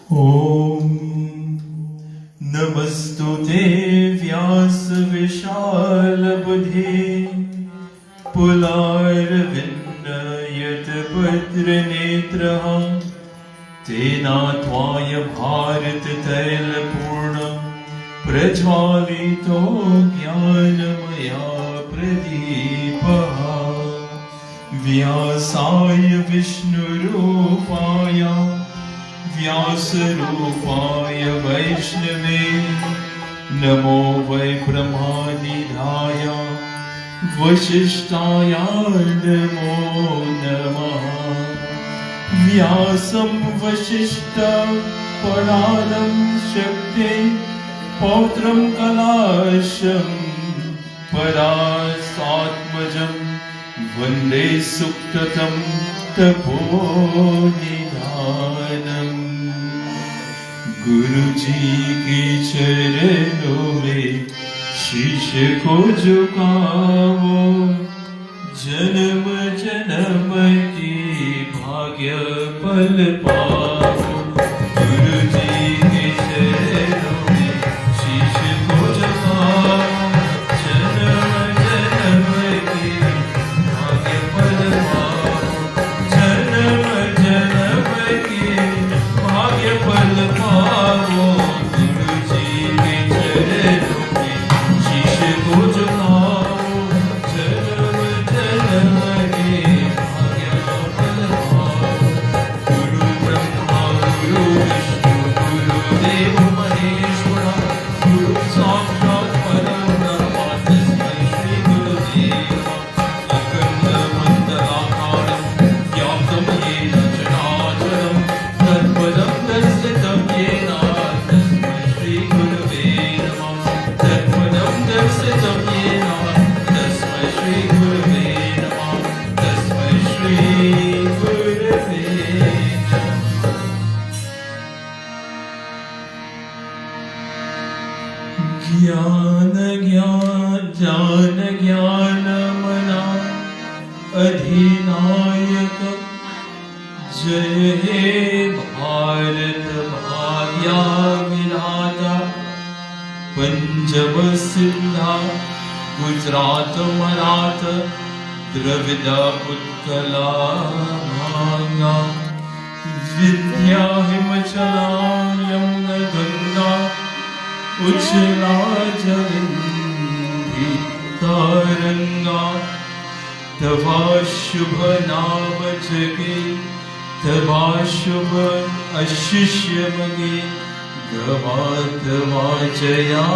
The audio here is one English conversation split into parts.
ॐ नमस्तुते व्यासविशालबुद्धे पुलारविन्दयतपत्रनेत्रः तेनात्वाय भारततैलपूर्णं प्रज्वालितो ज्ञानमया प्रदीपः व्यासाय विष्णुरूपाय व्यासरूपाय वैष्णवे नमो वै ब्रह्मादिधाय वसिष्ठाय नमो नमः। व्यासं वसिष्ठं परानं शक्ते पौत्रं कलाशं परासात्मजं वन्दे सुकृतं तपोनिधानम्। गुरु जी के चरणों में शीश को झुकाओ, जन्म जन्म की भाग्य पल पाओ। गुरु जी के चरणों में शीश को झुकाओ, जन्म जन्म की भाग्य पल पाओ। जन्म जन्म की भाग्य पल पाओ। गुरु जी के चरणों में शीश को झुकाओ, जन्म जन्म के भाग्य पल पाओ। गुरु ब्रह्मा गुरु विष्णु गुरुदेव महेश्वरा, गुरु साक्षात् परब्रह्म तस्मै श्री गुरुदेव नमः। अखण्डमण्डलाकारं व्याप्तं येन चराचरं तत्पदं दर्शितं येन तस्मै श्री गुरवे नमः। तत्पदं दर्शितं येन तस्मै श्री गुरवे नमः। तस्मै श्री गुरवे नमः। ज्ञानमना अधिनायक जय हे भारत भाग्या विधाता। पंजाब सिंधा गुजरात मराठा द्रविड़ उत्कला भांगा। विंध्या हिमाचला यमुना गंगा उछला जलंधि तरंगा। तवा शुभ नाम जगे, तवा शुभ आशिष्य मगे। गवा तवा जया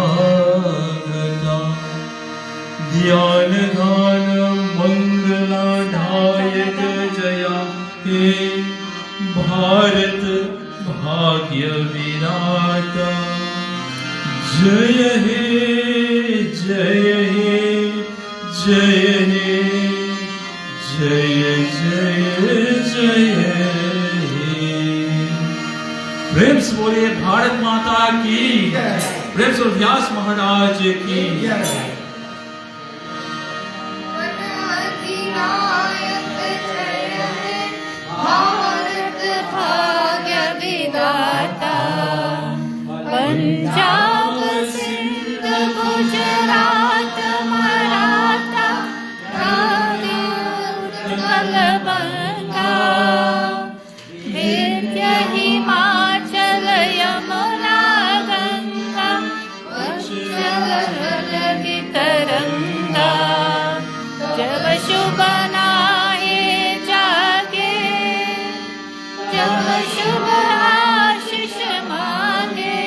गदा। ध्यान गान मंगलादायक जया हे भारत भाग्य विधाता। जय हे जय हे जय हे जय जय जय हे। प्रेम से बोलिए भारत माता की, प्रेम से व्यास महाराज की। भारत भाग्य विधाता। पंजाब सिंध गुजरात मराठा उत्कल बंगा। विंध्य हिमाचल यमुना गंगा उछल जलधि तरंगा। जब शुभ नाये जागे, जब शुभ आशीष मांगे।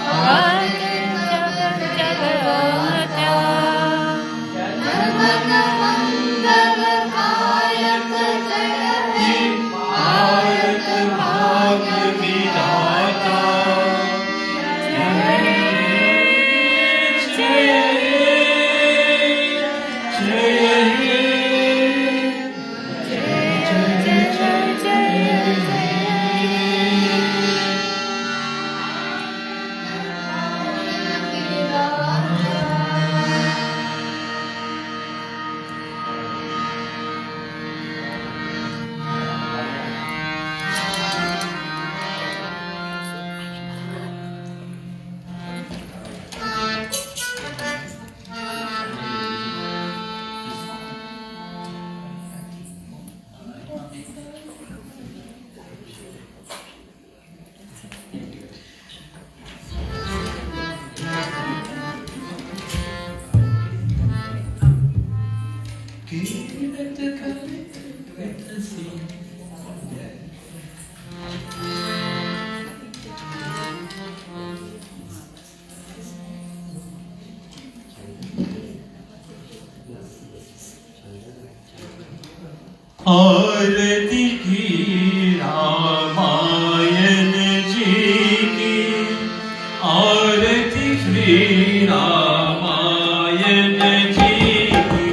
भाग्य जग जगता, जगत मंगलकारी। आरती की रामायण जी की, आरती श्री रामायण जी की,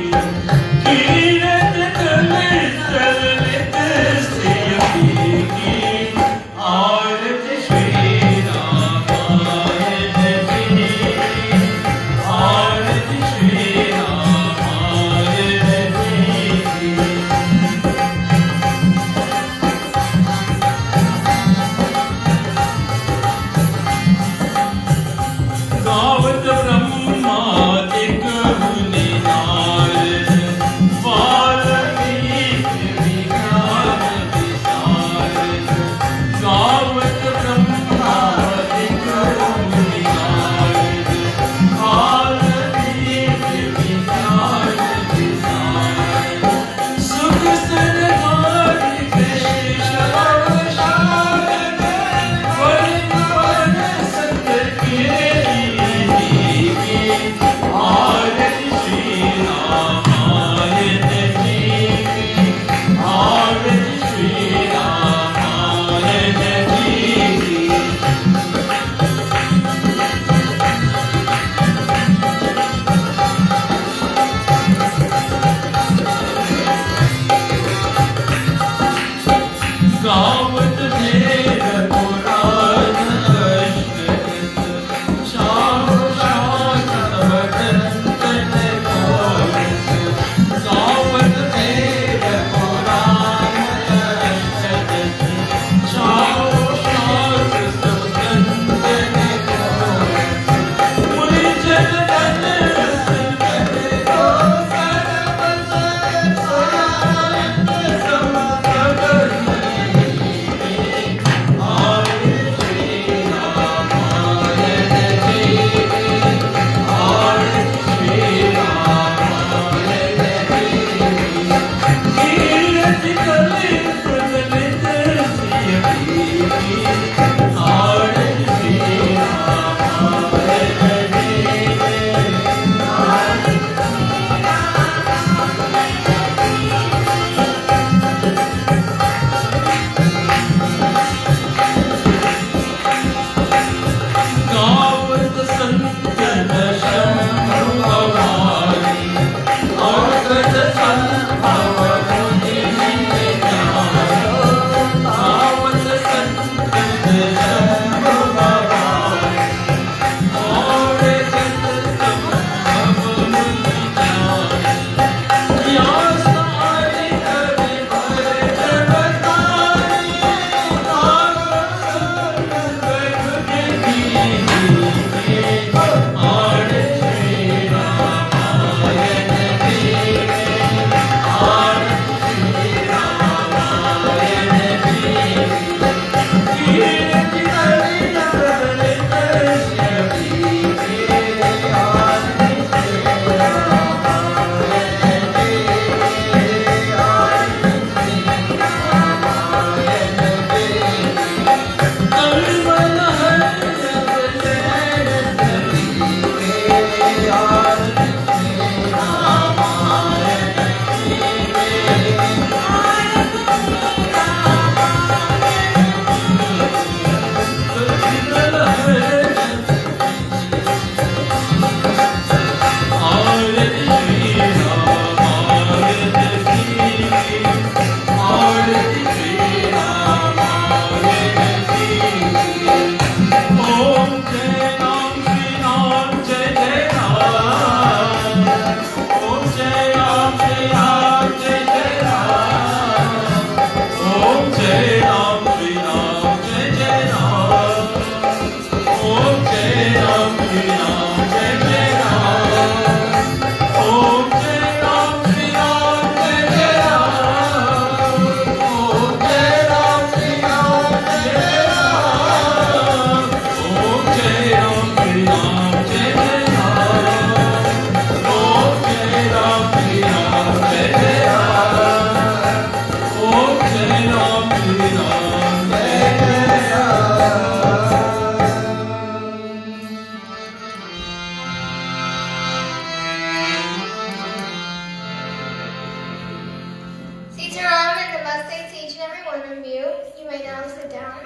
कीरत कलित ललित श्री की, आरती श्री रामायण जी की, आरती श्री रामायण जी की। गावत ब्रह्मादिक मुनि नारद, वाल्मीकि विज्ञान विशारद। गावत ब्रह्मादिक मुनि नारद, वाल्मीकि विज्ञान विशारद। सुख सनकादिक शेषव शारद, वरिष्ठ संत के आरती श्री रामायण जी की, आरती श्री रामायण जी की। गावत भेद पुराण अष्टदश, श्याम शास्त्र ग्रंथ घोष। गावत भेद पुराण अष्टदश, श्याम शास्त्र ग्रंथ घोष। मुनि जन तन रस करे तो सर्व सदानंद सम प्रगति। गावत संतन शंभु भवानी, औषध संभव मुनि ज्ञानो। गावत संतन शंभु भवानी, औषध संभव मुनि ज्ञानो। या सारी हरि भरत बताई, Jai now sit down.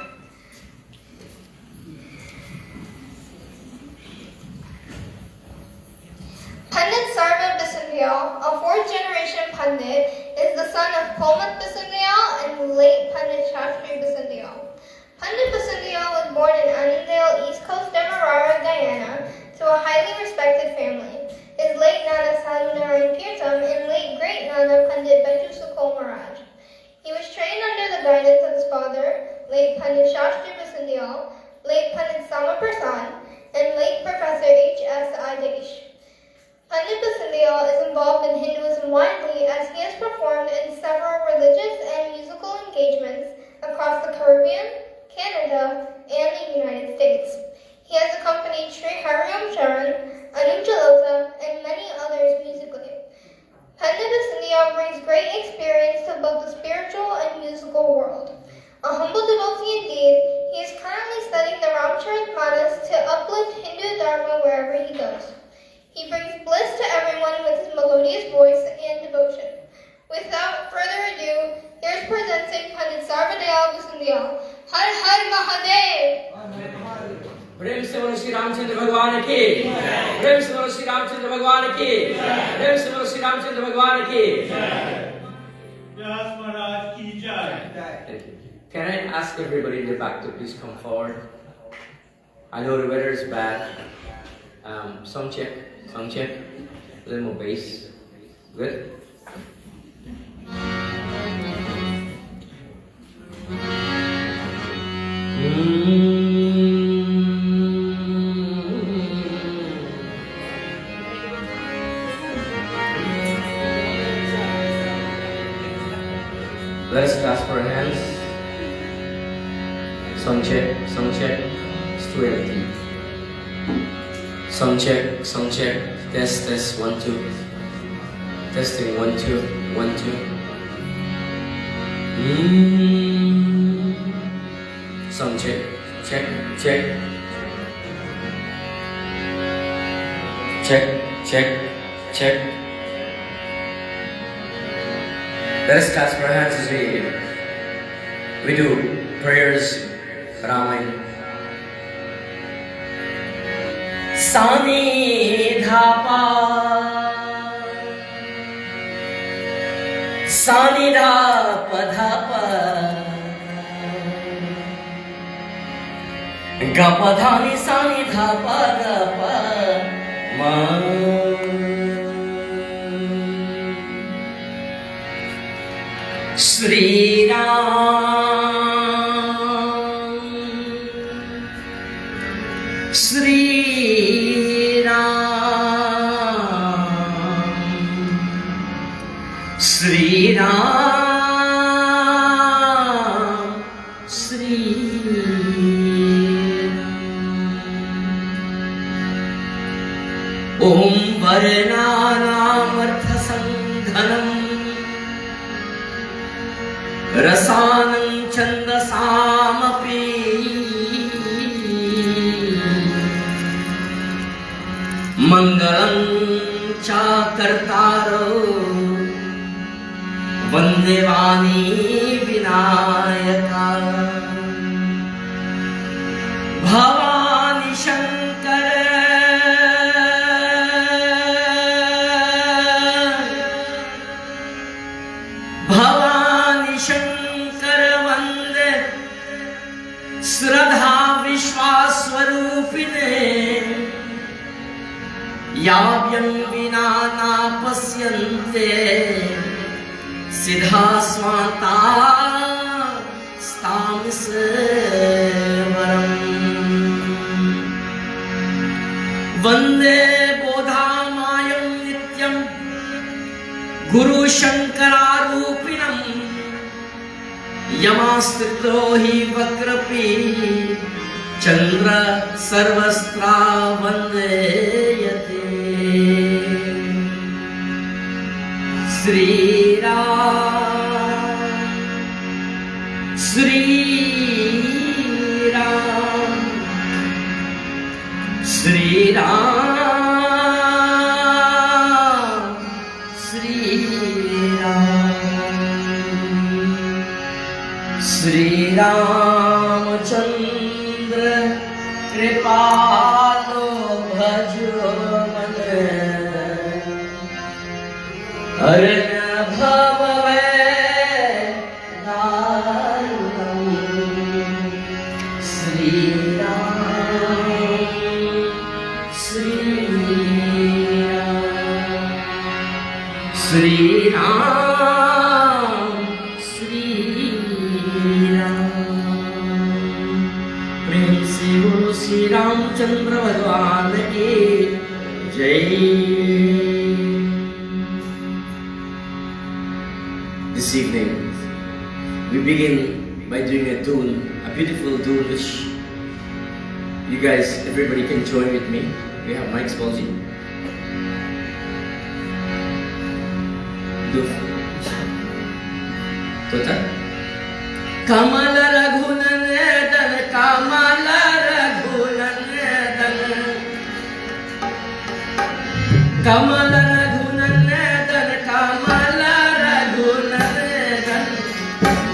Pandit Sarva Bisandiyal, a fourth-generation Pandit, is the son of Pulmat Bisandiyal and late Pandit Shastri Bisandiyal. Pandit Bisandiyal was born in Annandale, East Coast Demerara, Guyana, to a highly respected family. His late Nana Sadhu Narayan Tirtham and late great Nana Pandit Betu Sukol Maharaj. He was trained under the guidance of his father, late Pandit Shastri Bisandiyal, late Pandit Sama Prasad, and late Professor H.S. Adesh. Pandit Bisandiyal is involved in Hinduism widely as he has performed in several religious and musical engagements across the Caribbean, Canada, and the United States. He has accompanied Shri Ram Anuj Jalota, and many others musically. Pandit Bisandiyal brings great experience to both the spiritual and musical world. A humble devotee indeed, he is currently studying the Ramcharitmanas to uplift Hindu Dharma wherever he goes. He brings bliss to everyone with his melodious voice and devotion. Without further ado, here's presenting Pandit Sarvadayal Bisandiyal. Har Har Mahadev! प्रेम से बोलो श्री रामचंद्र भगवान की, प्रेम से बोलो श्री रामचंद्र भगवान की, प्रेम से बोलो श्री रामचंद्र भगवान की। व्यास महाराज की जय। Can I ask everybody in the back to please come forward? I know the weather is bad. Sound check, a little more bass. Good. Let us clasp our hands. Sound check, still empty. Sound check, test, 1, 2. Testing, 1, 2, 1, 2. Sound check. Check. Let us clasp our hands as we do prayers, Ramayana. Sani dhapa, sani dhapa dhapa, gapa dhani sani dhapa gapa ma. Shri Ram, Shri Ram, Shri Ram, Shri Ram. Om Varnanam Artha Sanghanam Rasanam Chandasamapi Mangalam Chakartaro Vandevani Vinayaka Bhavani Shankara Shraddha Vishwaswarupine Yavyam vina na pasyante Siddha swanta stamisvaram Vande bodhamayam nityam Guru Shankararupinam Yamastikro hi vakrapi Chandra sarvastra vandeyate Shri Ram, Shri Ram, Shri Ram, Shri Ram. Shri Ramchandra Kripalo Bhajo Mane Aranya Bhavave Naranam Shri Ram Shri Ram Shri Ram Shri Ram प्रेम से बोलो श्री रामचंद्र भगवान की जय. This evening we begin by doing a tune, a beautiful tune which you guys, everybody can join with me. We have mics, Paulji. Do. Tota? Kamal Raghunandan, Kamal Raghunandan, Kamal Raghunandan, Kamal Raghunandan,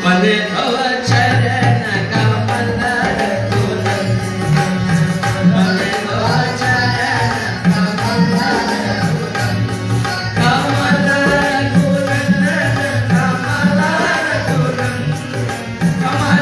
Mane Bhava Charana, Kamal Raghunandan, Mane Bhava Charana, Kamal Raghunandan, Kamal Raghunandan, Kamal Raghunandan. Come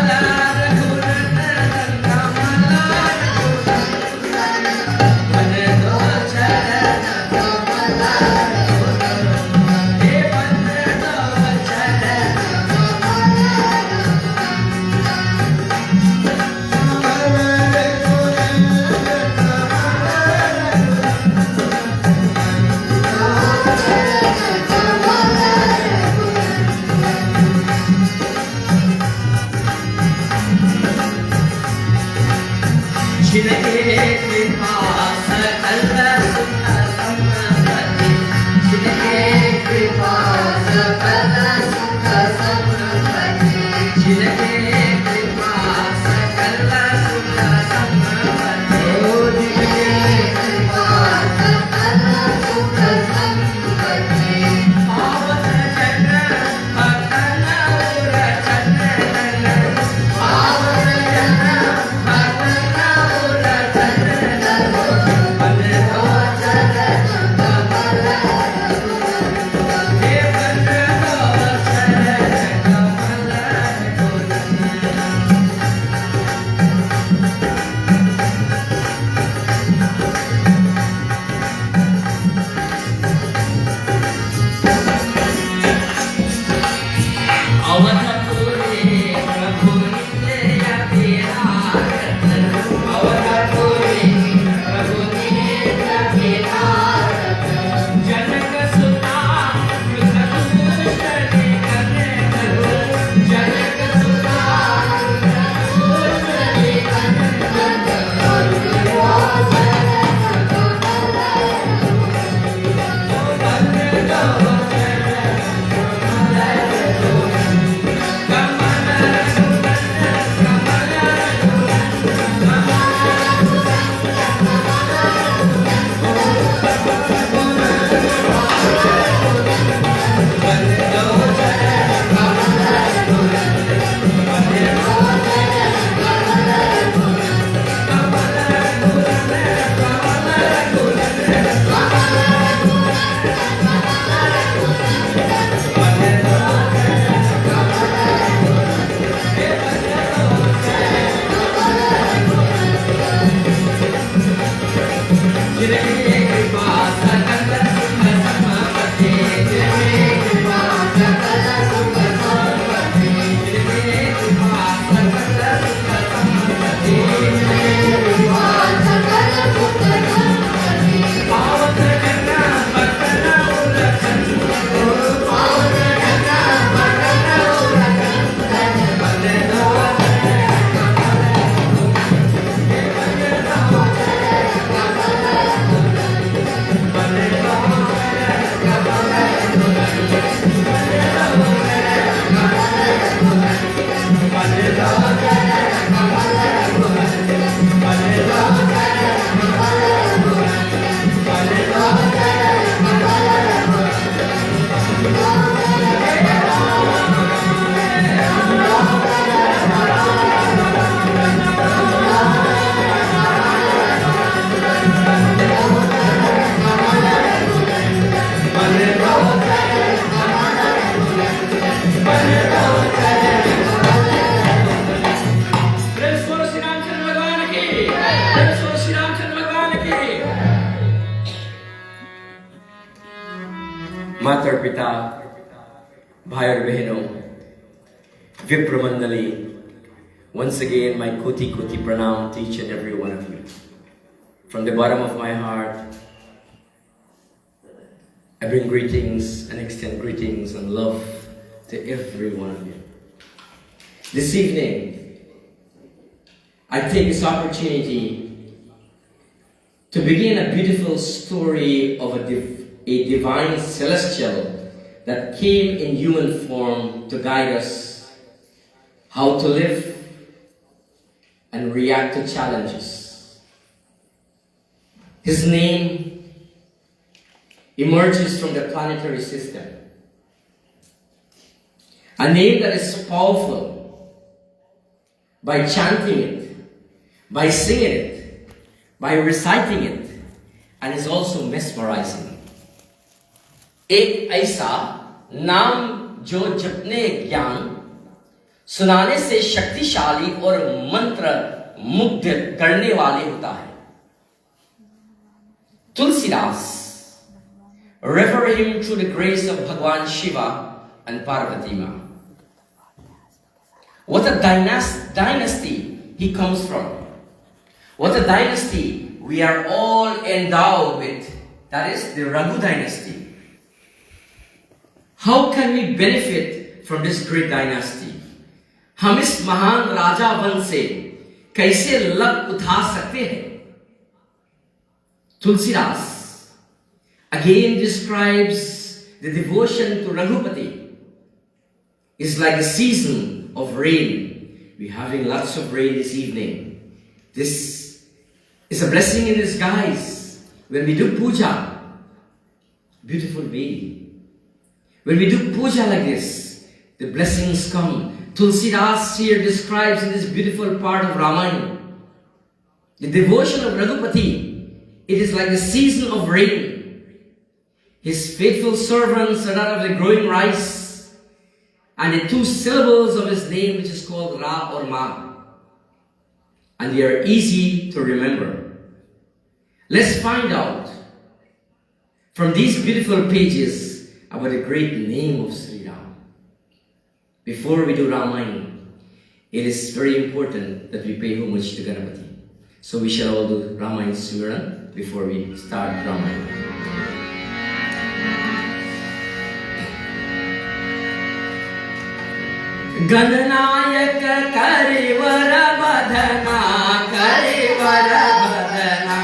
मातर पिता, भाई और बहनों, Vipra Mandali, once again my koti koti pranam to each and every one of you. From the bottom of my heart, I bring greetings and extend greetings and love to every one of you. This evening, I take this opportunity to begin a beautiful story of a divine celestial that came in human form to guide us how to live and react to challenges. His name emerges from the planetary system. A name that is powerful by chanting it, by singing it, by reciting it, and is also mesmerizing. एक ऐसा नाम जो जपने ज्ञान सुनाने से शक्तिशाली और मंत्र मुग्ध करने वाले होता है. Tulsidas, refer him through the grace of Bhagwan Shiva and Parvati Ma. What a dynasty he comes from. What a dynasty we are all endowed with. That is the Raghu dynasty. How can we benefit from this great dynasty? हम इस महान राजा वंश से कैसे लाभ उठा सकते हैं? Tulsidas again describes the devotion to Raghupati. It's like a season of rain. We're having lots of rain this evening. This is a blessing in disguise. When we do puja, beautiful baby. When we do puja like this, the blessings come. Tulsidas here describes in this beautiful part of Ramayana the devotion of Raghupati. It is like the season of rain. His faithful servants are that of the growing rice, and the two syllables of his name, which is called Ra or Ma, and they are easy to remember. Let's find out from these beautiful pages about the great name of Shri Ram. Before we do Ramayana, it is very important that we pay homage to Ganapati. So we shall all do Ramayana Smiran before we start Ramayana. Gananayak karivara badhana, karivara badhana.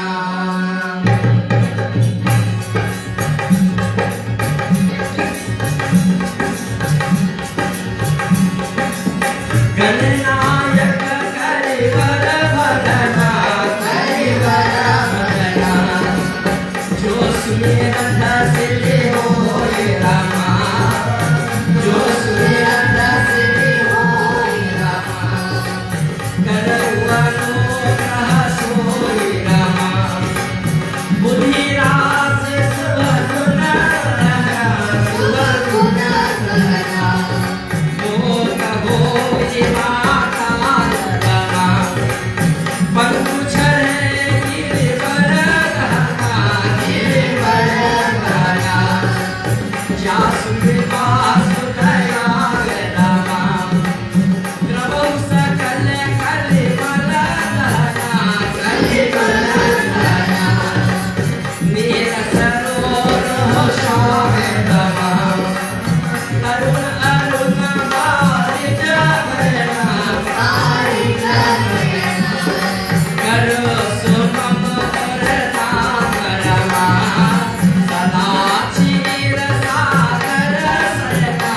Gananayak karivara badhana, karivara badhana. Jo sumera sile hoye Rama, jo sumera sile hoye Rama. Karavano prahasoye Rama, buddhi ras subhaguna rana, subhaguna rana. Moka hoye mata rana, panku chare girivara rana, girivara rana. Jasumbe vasudaya Rama, Drabau sakale kalivara rana, kalivara rana. Nira saror hoshame Rama, Arun arun bari javarna, bari javarna. Karo sumam varna Rama, sada chira sagar sarna,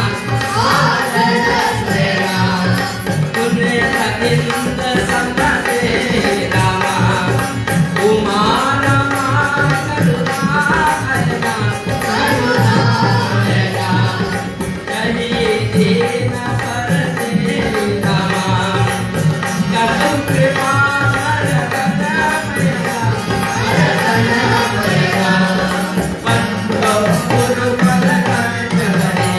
sagar sarna. Tunne thakind sambate Rama, Umarama karuna karna, karuna karna. Kahi dena parate Rama, karo kripa marakana payga, marakana payga. Panto guru palakante hari,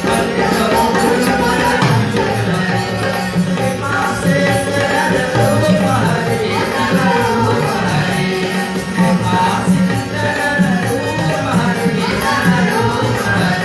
panto guru palakante hari. Kripa se sarar roop hari, sarar roop hari. Kripa se sarar roop hari, sarar roop hari.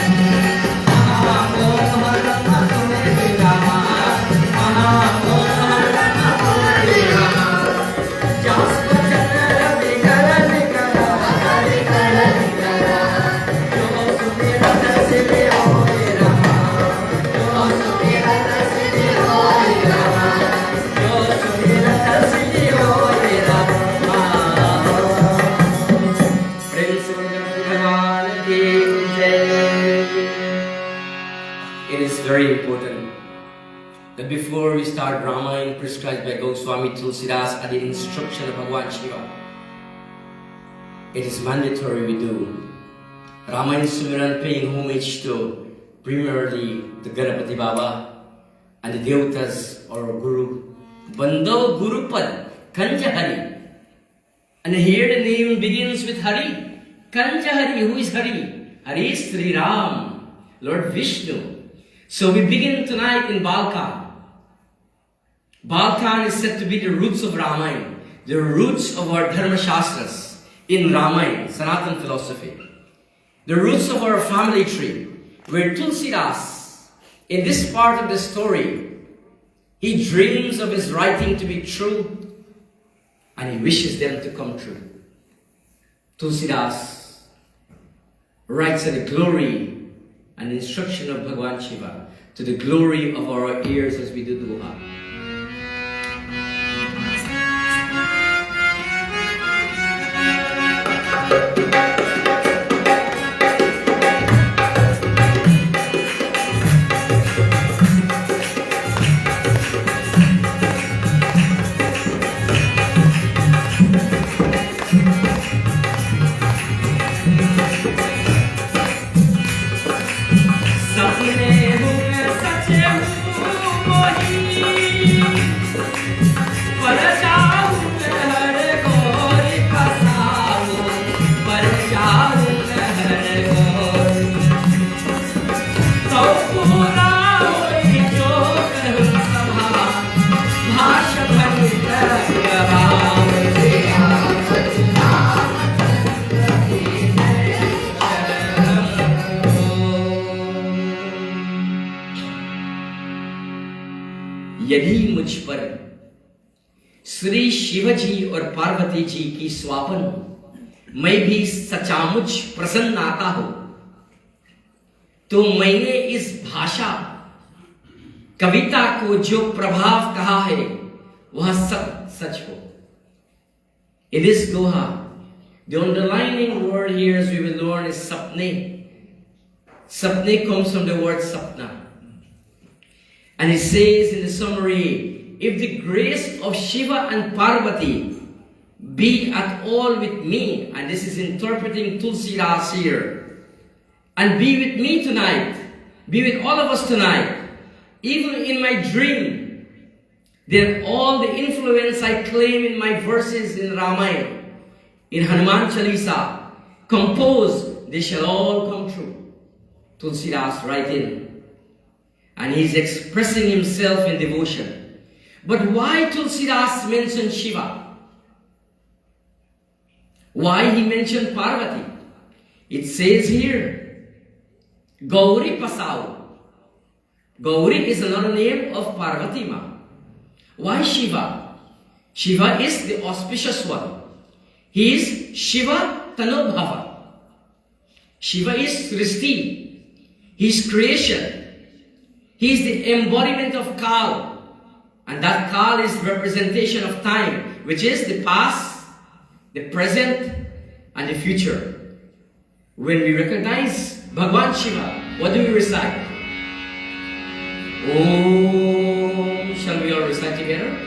it is very important that before we start Ramayana prescribed by Goswami Tulsidas at the instruction of Bhagwan Shiva, it is mandatory we do Ramayana Sumiran, paying homage to primarily the Ganapati Baba and the Devatas or Guru. Bando Gurupad Kanja Hari. And here the name begins with Hari. Kanja Hari. Who is Hari? Hari is Shri Ram, Lord Vishnu. So we begin tonight in Balkan. Balkan is said to be the roots of Ramayana, the roots of our Dharma Shastras in Ramayana, Sanatan philosophy. The roots of our family tree, where Tulsidas, in this part of the story, he dreams of his writing to be true and he wishes them to come true. Tulsidas writes of the glory and instruction of Bhagwan Shiva to the glory of our ears as we do Duha. यदि मुझ पर श्री शिवजी और पार्वती जी की स्वापन मैं भी सचामुच प्रसन्न आता हो, तो मैंने इस भाषा कविता को जो प्रभाव कहा है वह सब सच हो. In this Doha, the underlining word here as we will learn is sapne. Sapne comes from the word sapna. And it says in the summary, if the grace of Shiva and Parvati be at all with me, and this is interpreting Tulsidas here, and be with me tonight, be with all of us tonight, even in my dream, then all the influence I claim in my verses in Ramayana, in Hanuman Chalisa, composed, they shall all come true. Tulsidas writing. And he's expressing himself in devotion. But why Tulsidas mentioned Shiva? Why he mentioned Parvati? It says here, Gauri Pasau. Gauri is another name of Parvati Ma. Why Shiva? Shiva is the auspicious one. He is Shiva Tanubhava. Shiva is Srishti. He is creation. He is the embodiment of Kal. And that Kal is representation of time, which is the past, the present, and the future. When we recognize Bhagwan Shiva, what do we recite? Om, shall we all recite together?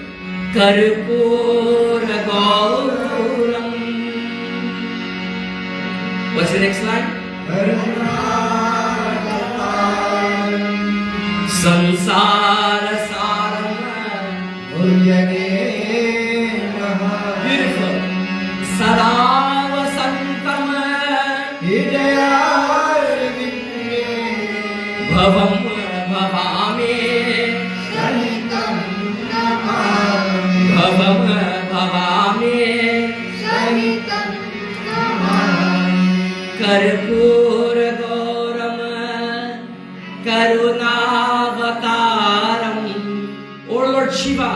Karpura Gauram. What's the next line? Sansara Saram. Beautiful. Sadava Santam. Bhavam Bhavame. Bhavam Bhavame. Karpura Gauram. Karunavataram. O Lord Shiva,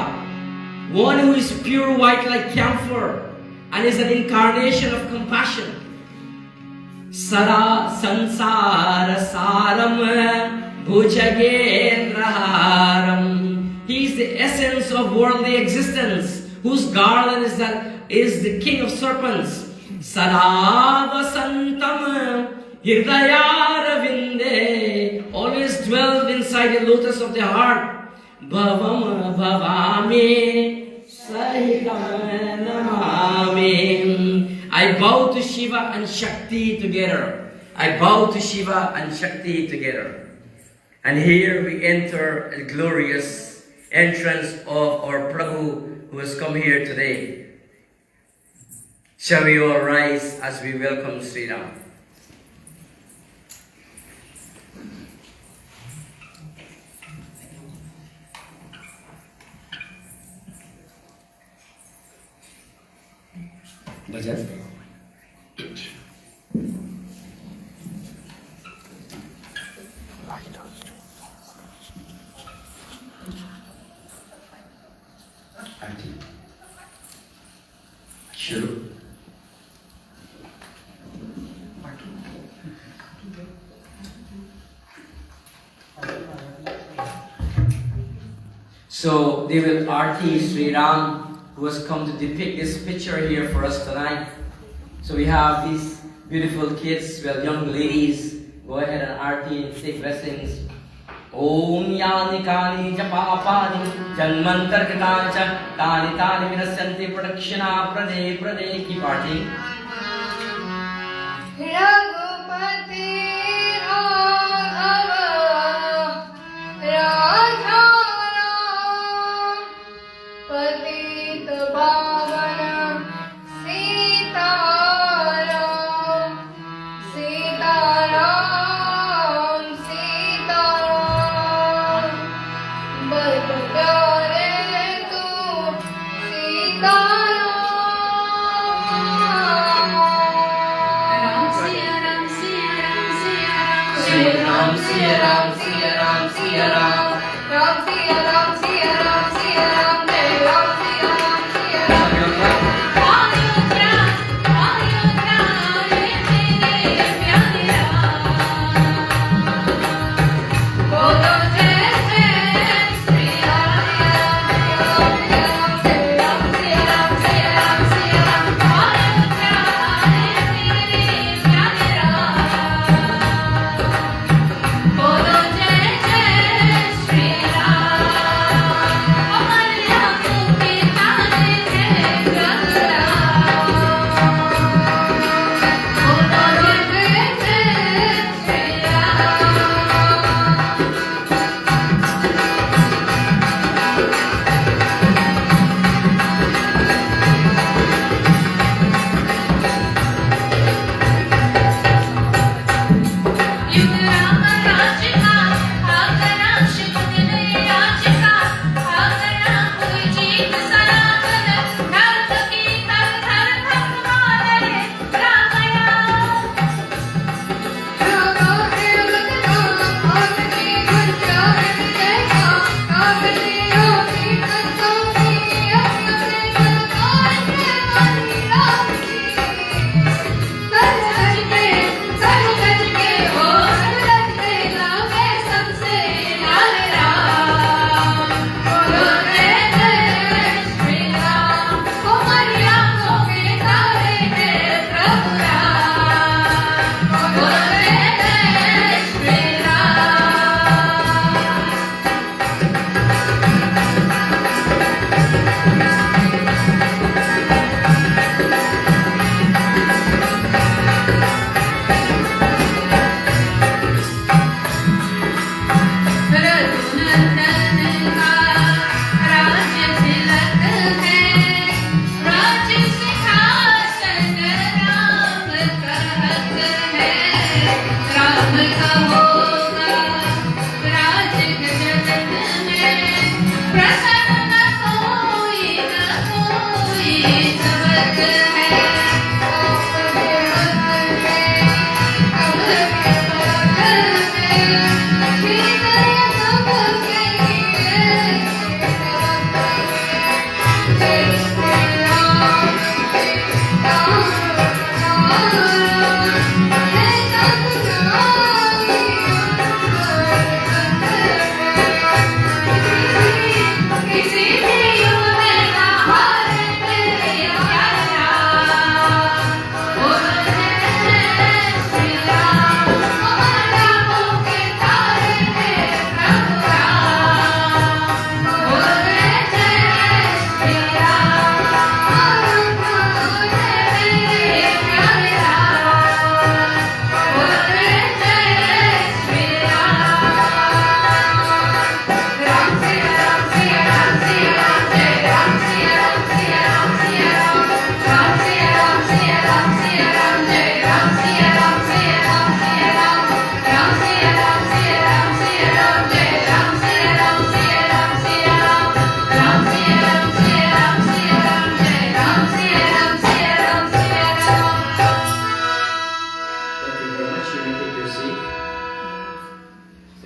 one who is pure white like camphor and is an incarnation of compassion. Sara Sansara Saram Bhujagendraharam. He is the essence of worldly existence, whose garland is the king of serpents. Sada Vasantam Hirdayara Vinde, always dwell inside the lotus of the heart. Bhavam bhavami sahikam namami. I bow to Shiva and Shakti together. I bow to Shiva and Shakti together. And here we enter a glorious entrance of our Prabhu who has come here today. Shall we all rise as we welcome Shri Ram? Bhajan? Auntie. Sure. So they will Aarti Shri Ram, who has come to depict this picture here for us tonight. So we have these beautiful kids, well, young ladies. Go ahead and Aarti and take blessings. Om Yani Kani Japa Apani Janmantar Kitacha Tani Tani Vinasyanti Pradakshina Prade Prade. Keep Aarti. Raghupati Raghava Raja Ram Patita Pavana Sita Ram Sita Ram Sita Ram Bal pyare tu Sita Ram Siya Ram Siya Ram Siya Ram Ram Siya Ram Siya Ram Siya Ram Jai Ram Siya Ram Siya Ram Ayodhya Ayodhya ye mere pyare Ram Bolo Jai Jai Shri Ram Jai Ram Siya Ram Siya Ram Siya Ram Ayodhya ye mere pyare Ram Bolo Jai Jai Shri Ram.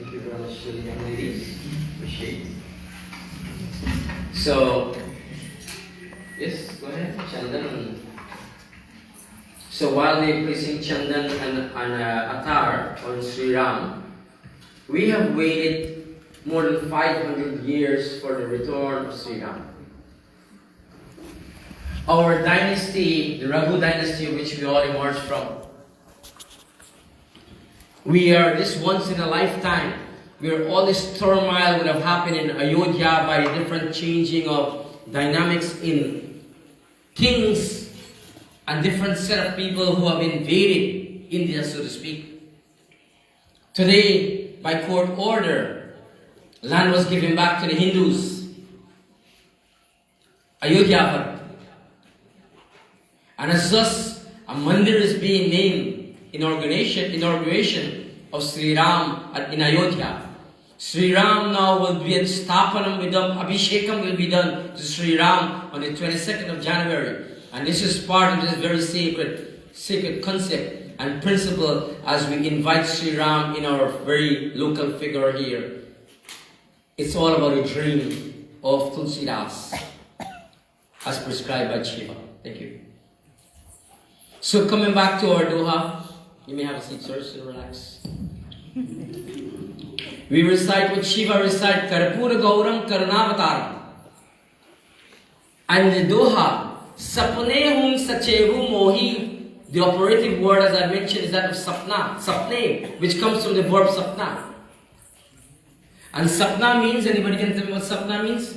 Thank you very much to the young ladies. Appreciate it. So, yes, go ahead, Chandan. So while they're placing Chandan and Atar on Shri Ram, we have waited more than 500 years for the return of Shri Ram. Our dynasty, the Raghu dynasty, which we all emerged from, we are this once in a lifetime, where all this turmoil would have happened in Ayodhya by different changing of dynamics in kings and different set of people who have invaded India, so to speak. Today, by court order, land was given back to the Hindus. Ayodhya. And as thus, a mandir is being named, inauguration of Shri Ram in Ayodhya. Shri Ram now will be at Stapanam with them, Abhishekam will be done to Shri Ram on the 22nd of January. And this is part of this very sacred concept and principle as we invite Shri Ram in our very local figure here. It's all about a dream of Tulsidas as prescribed by Shiva. Thank you. So coming back to our Doha, you may have a seat, sir, so relax. We recite what Shiva recite, Karpura Gauram Karunavataram. And the Doha, Sapne Sachehu Mohi, the operative word as I mentioned is that of Sapna, Sapne, which comes from the verb Sapna. And Sapna means, anybody can tell me what Sapna means?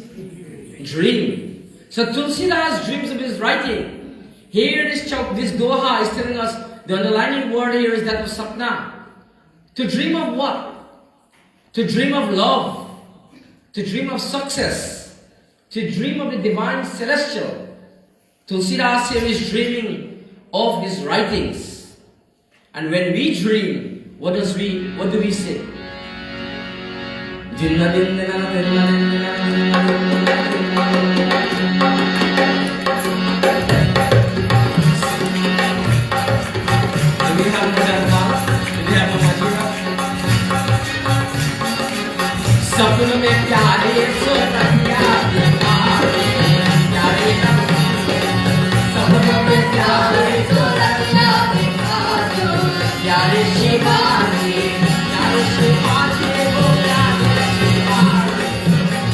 Dream. So Tulsidas dreams of his writing. Here this Doha is telling us the underlying word here is that of Sapna. To dream of what? To dream of love. To dream of success. To dream of the divine celestial. Tulsidas here is dreaming of his writings. And when we dream, what do we say? सपन में प्यारे सोनिया प्यारे सपन में प्यारे सोनिया प्यारे शिवाजी वो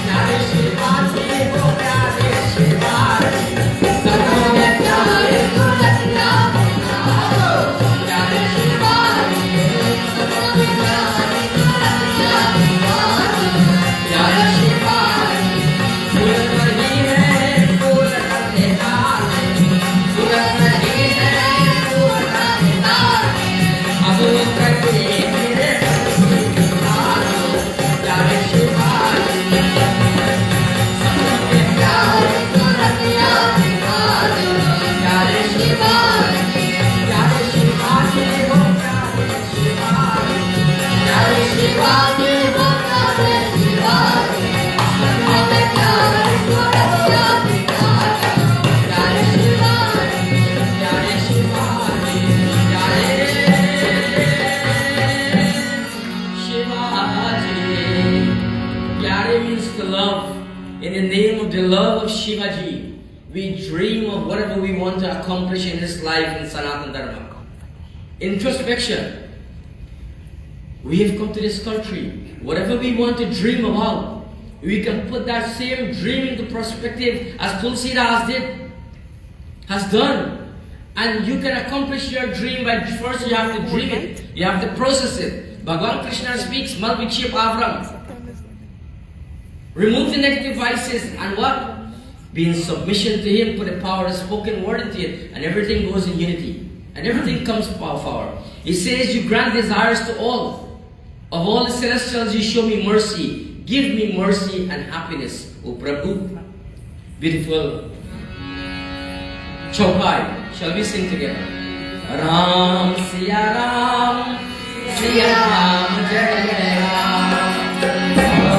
प्यारे शिवाजी वो प्यारे शिवाजी सपन में प्यारे सोनिया प्यारे शिवाजी सपन में प्यारे Shivaji, we dream of whatever we want to accomplish in this life in Sanatana Dharma. Introspection. We have come to this country. Whatever we want to dream about, we can put that same dream into perspective as Tulsidas has done. And you can accomplish your dream by first you have to dream it. You have to process it. Bhagavan Krishna speaks, Malvichip Avram. Remove the negative vices and what? Be in submission to Him, put the power of spoken word into it, and everything goes in unity. And everything comes power. He says, you grant desires to all. Of all the celestials, you show me mercy. Give me mercy and happiness, O Prabhu. Beautiful Chaupai. Shall we sing together? Ram, Siya Ram, Siya Ram, Jai Jai Ram. Ram,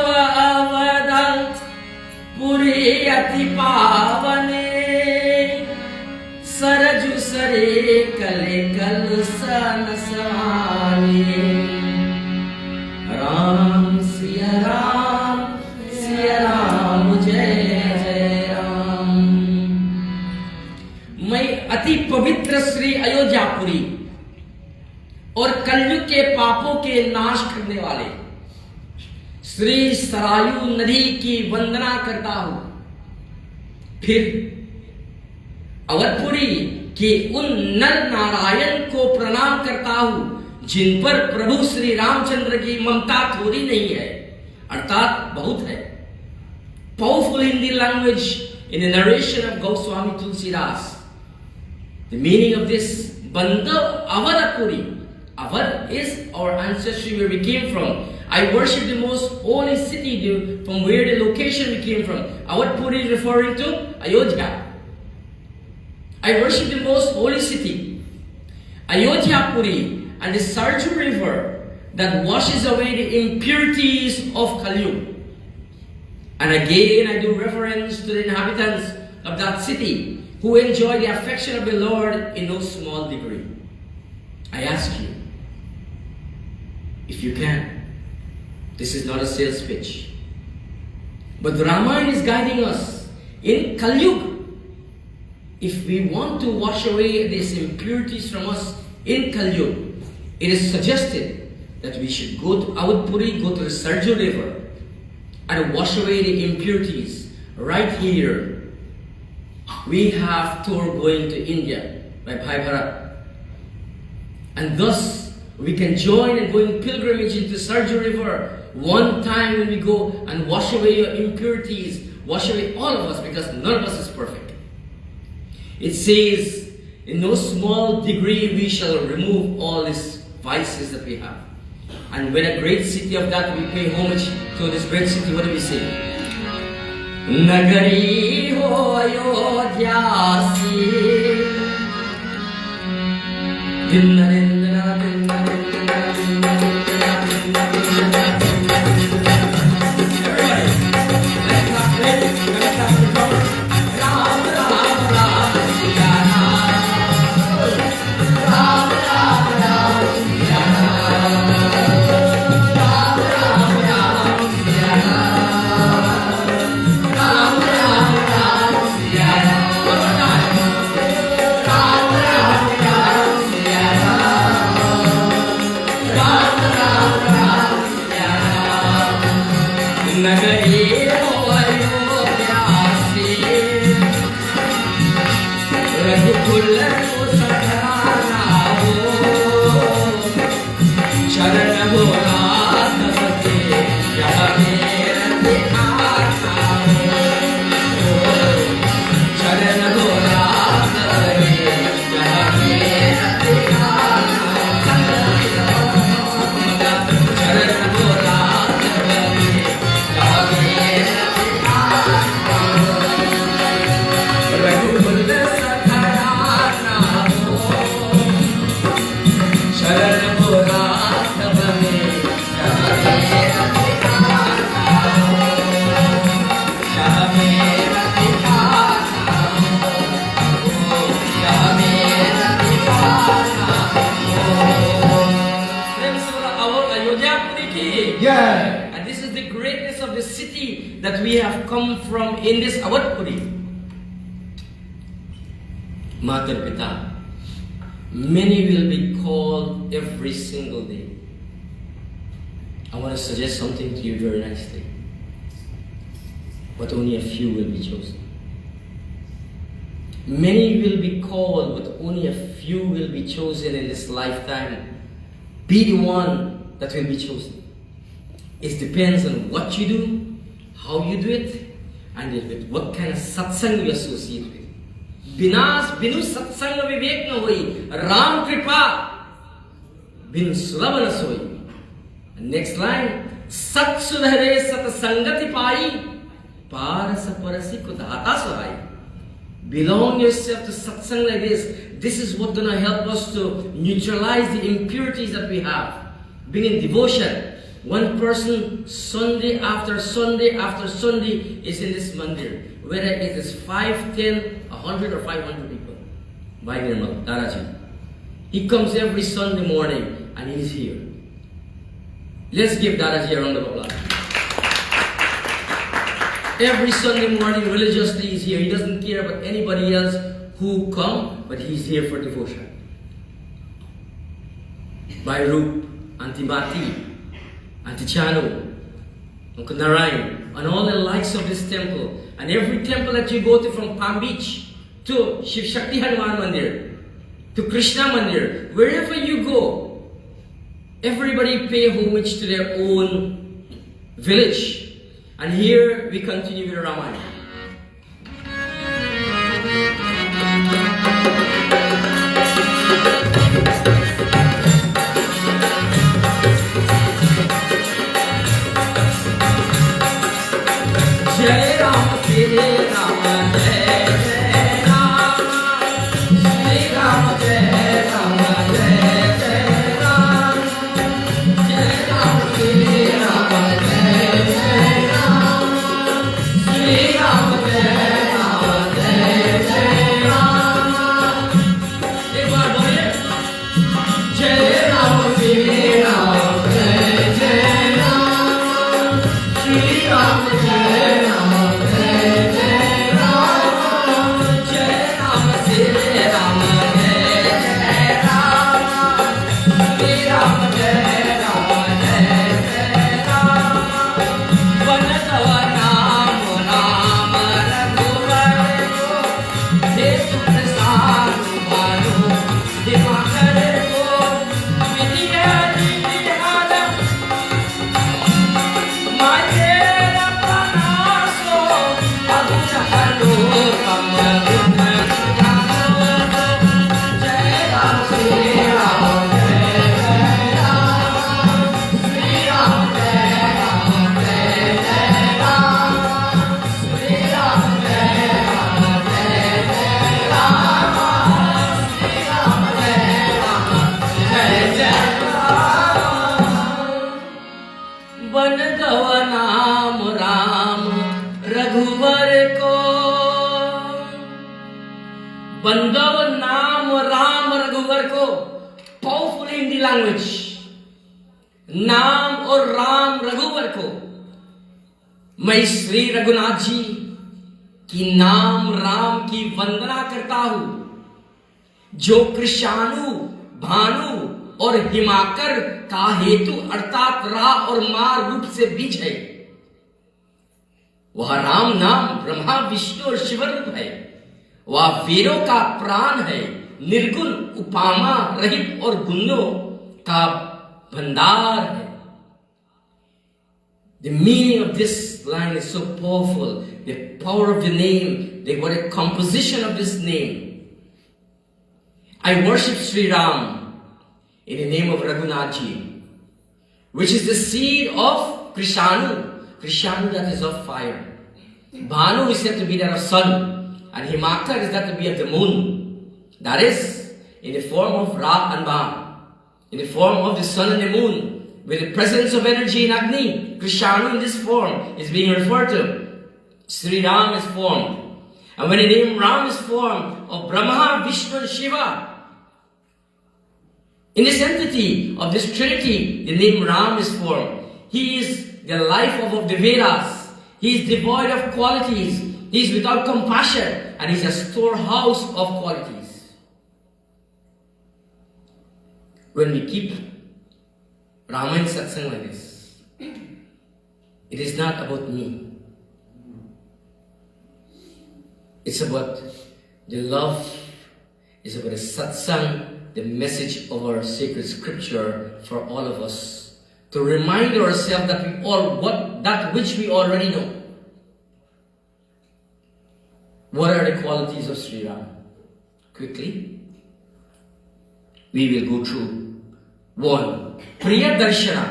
नव अवदं पुरी अति पावने सरजु सरे कले कल सन समाने राम सिया राम जय जय राम। मैं अति पवित्र श्री अयोध्यापुरी और कलयुग के पापों के नाश करने वाले श्री सरायू नदी की वंदना करता हूं। फिर अवधपुरी के उन नर नारायण को प्रणाम करता हूं जिन पर प्रभु श्री रामचंद्र की ममता थोड़ी नहीं है, अर्थात बहुत है। Powerful Hindi language in the narration of Goswami Tulsidas. The meaning of this Bandha Avadapuri. Avad is our ancestry where we came from. I worship the most holy city from where the location we came from. Avadpuri is referring to Ayodhya. I worship the most holy city, Ayodhya Puri, and the Sarju river that washes away the impurities of Kali. And again I do reference to the inhabitants of that city who enjoy the affection of the Lord in no small degree. I ask you, if you can, this is not a sales pitch, but the Ramayana is guiding us in Kali. If we want to wash away these impurities from us in Kali, it is suggested that we should go to Avadpuri, go to the Sarju river, and wash away the impurities. Right here, we have tour going to India by Bhai Bharat. And thus, we can join and go in pilgrimage into Sarju river one time when we go and wash away your impurities, wash away all of us, because none of us is perfect. It says, in no small degree we shall remove all these vices that we have. And when a great city of that we pay homage to this great city, what do we say? Nagari ho Ayodhyasi And this is the greatness of the city that we have come from in this Avadpuri. Mata Pita, many will be called every single day. I want to suggest something to you very nicely. But only a few will be chosen. Many will be called, but only a few will be chosen in this lifetime. Be the one that will be chosen. It depends on what you do, how you do it, and with what kind of satsang you associate with. Binu satsang vivek na hoi, Ram kripa, bin sulabh na soi. Next line, Sat sudhare sat sangati pai, parasa parasi kudhata sahai. Belong yourself to satsang like this. This is what's going to help us to neutralize the impurities that we have. Being in devotion. One person, Sunday after Sunday after Sunday, is in this mandir. Whether it is 5, 10, 100 or 500 people. By Nirmal, Daraji. He comes every Sunday morning and he is here. Let's give Daraji a round of applause. Every Sunday morning religiously he is here. He doesn't care about anybody else who come, but he's here for devotion. By Rup, Auntie Mati, Auntie Chanu, Uncle Narayan, and all the likes of this temple. And every temple that you go to, from Palm Beach to Shiv Shakti Hanuman Mandir, to Krishna Mandir, wherever you go, everybody pay homage to their own village. And here we continue with Ramayana. Jai Ram, Shri Ram, Jai Jai Ram, Shri Ram, Jai Ram, Jai Jai Ram, Jai Ram, Shri Ram, Jai Jai Ram, Shri Ram, Jai Ram, Jai Jai Ram. एक बार बोलिए, जय राम श्री राम, जय जय राम, श्री राम जय राम, जय जय राम, जय राम श्री राम, जय जय राम, श्री राम जय राम, जय जय राम। वन तव नाम राम रघुवर को, देश प्रसाद भानु दिवाकर को, विधिया निहाल माये अपनासो, अगुण हलो कम गुण सुधारो। जय राम श्री राम, जय जय राम, श्री राम जय राम, जय जय राम, श्री राम जय राम, जय जय राम, श्री राम जय राम, जय जय राम। बन गव नाम राम रघुवर को, बंदव नाम राम रघुवर को। Powerful Hindi language. नाम और राम रघुवर को मैं श्री रघुनाथ जी की नाम राम की वंदना करता हूं, जो कृष्णानु भानु और हिमाकर का हेतु अर्थात रा और मार रूप से बीज है। वह राम नाम ब्रह्मा विष्णु और शिव रूप है। वह वीरों का प्राण है, निर्गुण उपामा रहित और गुणों का भंडार है। The meaning of this line is so powerful. The power of the name, the what a composition of this name. I worship Shri Ram in the name of Raghunath Ji, which is the seed of Krishanu. Krishanu, that is of fire. Bhanu is said to be that of sun, and Himakar is that to be of the moon. That is in the form of Ra and Ba, in the form of the sun and the moon, with the presence of energy in Agni. Krishanu in this form is being referred to. Shri Ram is formed. And when the name Ram is formed of Brahma, Vishnu and Shiva, in this entity of this Trinity, the name Ram is formed. He is the life of the Vedas. He is devoid of qualities. He is without compassion, and he is a storehouse of qualities. When we keep Ramayana satsang like this, it is not about me. It's about the love, it's about the satsang, the message of our sacred scripture for all of us, to remind ourselves that we all that which we already know. What are the qualities of Shri Ram? Quickly, we will go through. 1. Priya Darshana.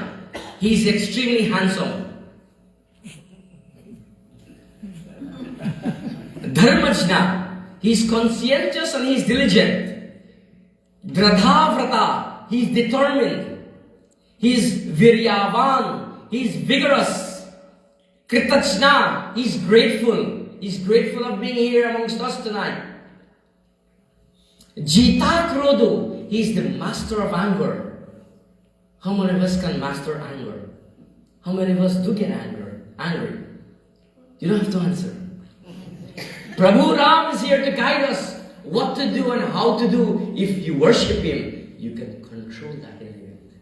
He is extremely handsome. Dharmajna. He is conscientious and he is diligent. Dradhavrata. He is determined. He is Viryavan. He's vigorous. Kritachna, he's grateful. He's grateful of being here amongst us tonight. Jita Krodo, he's the master of anger. How many of us can master anger? How many of us do get angry? You don't have to answer. Prabhu Ram is here to guide us what to do and how to do. If you worship him, you can control that element.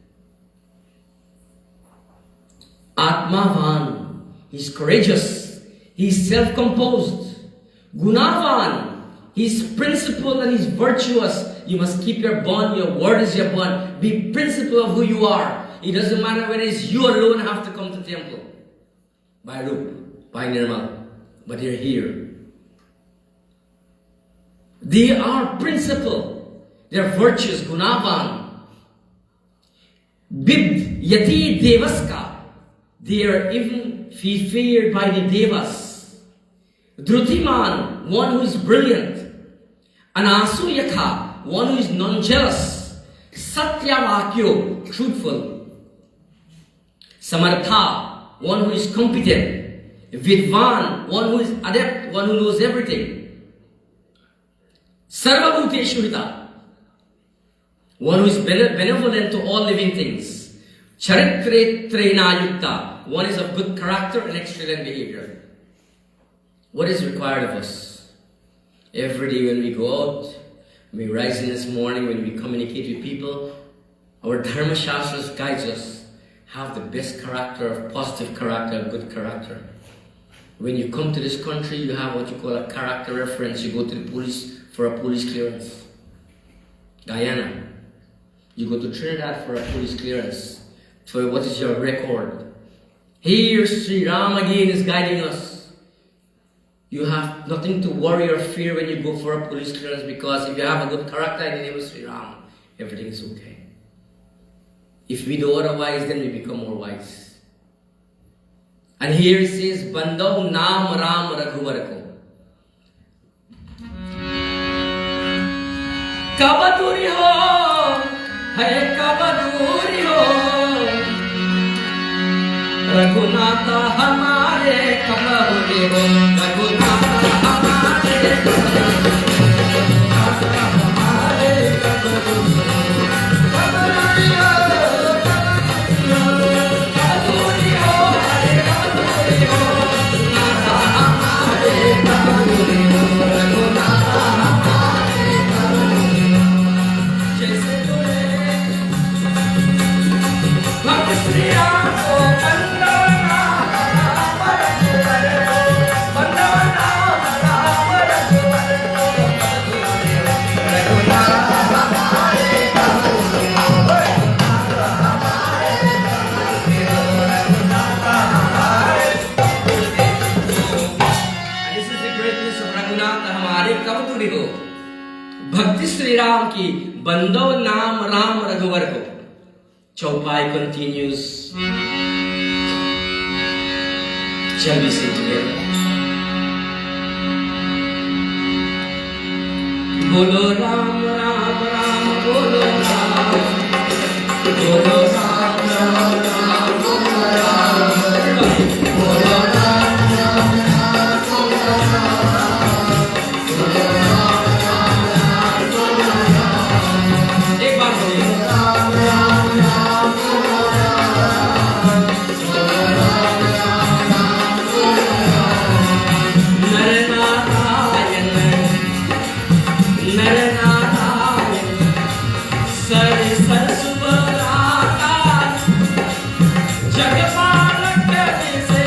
Atmavan, he's courageous. He's self-composed. Gunavan, he's principled and he's virtuous. You must keep your bond. Your word is your bond. Be principled of who you are. It doesn't matter whether it's you alone have to come to the temple. By Rup, by Nirmal. But they're here. They are principled. They're virtuous. Gunavan. Bid Yati Devaska. They are even feared by the Devas. Drutiman, one who is brilliant. Anasuyaka, one who is non-jealous. Satyavakyo, truthful. Samartha, one who is competent. Vidvan, one who is adept, one who knows everything. Sarvabhuteshurita, one who is benevolent to all living things. Charitre Trenayukta, one is of good character and excellent behavior. What is required of us? Every day when we go out, when we rise in this morning, when we communicate with people, our Dharma Shastras guides us. Have the best character, of positive character, good character. When you come to this country, you have what you call a character reference. You go to the police for a police clearance. Guyana. You go to Trinidad for a police clearance. So what is your record? Here, Shri Ram again is guiding us. You have nothing to worry or fear when you go for a police clearance, because if you have a good character in the name of Shri Ram, everything is okay. If we do otherwise, then we become more wise. And here it says, Bandau Naam Ram Raghuvar. Kabaduri ho, hai kabaduri ho, Raghunatha hamare kabaduri ho, Raghunatha hamare kabaduri भक्ति श्री राम की बंदो नाम राम रघुवर को. Chaupai continues. Shall we sing together? Bolo Ram Ram Ram Bolo Ram, Bolo Ram Ram Ram Bolo Ram, Bolo Ram Ram Ram Bolo Ram, Bolo Ram Ram Ram Bolo Ram. एक बार बोलिए. Ram Ram Ram Bolo Ram, Bolo Ram Ram Ram Bolo Ram. Narayana Narayana Sari Sarasubharata Jagapalak Vise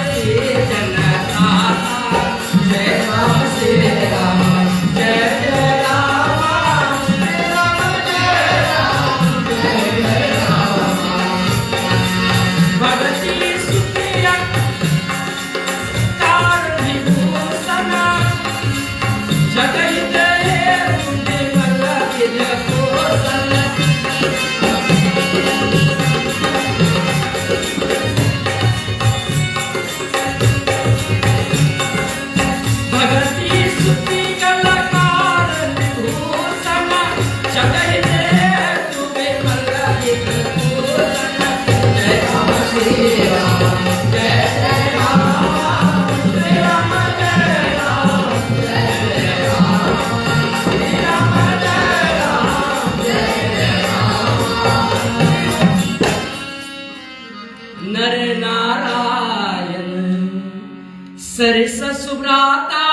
सरस सुभ्राता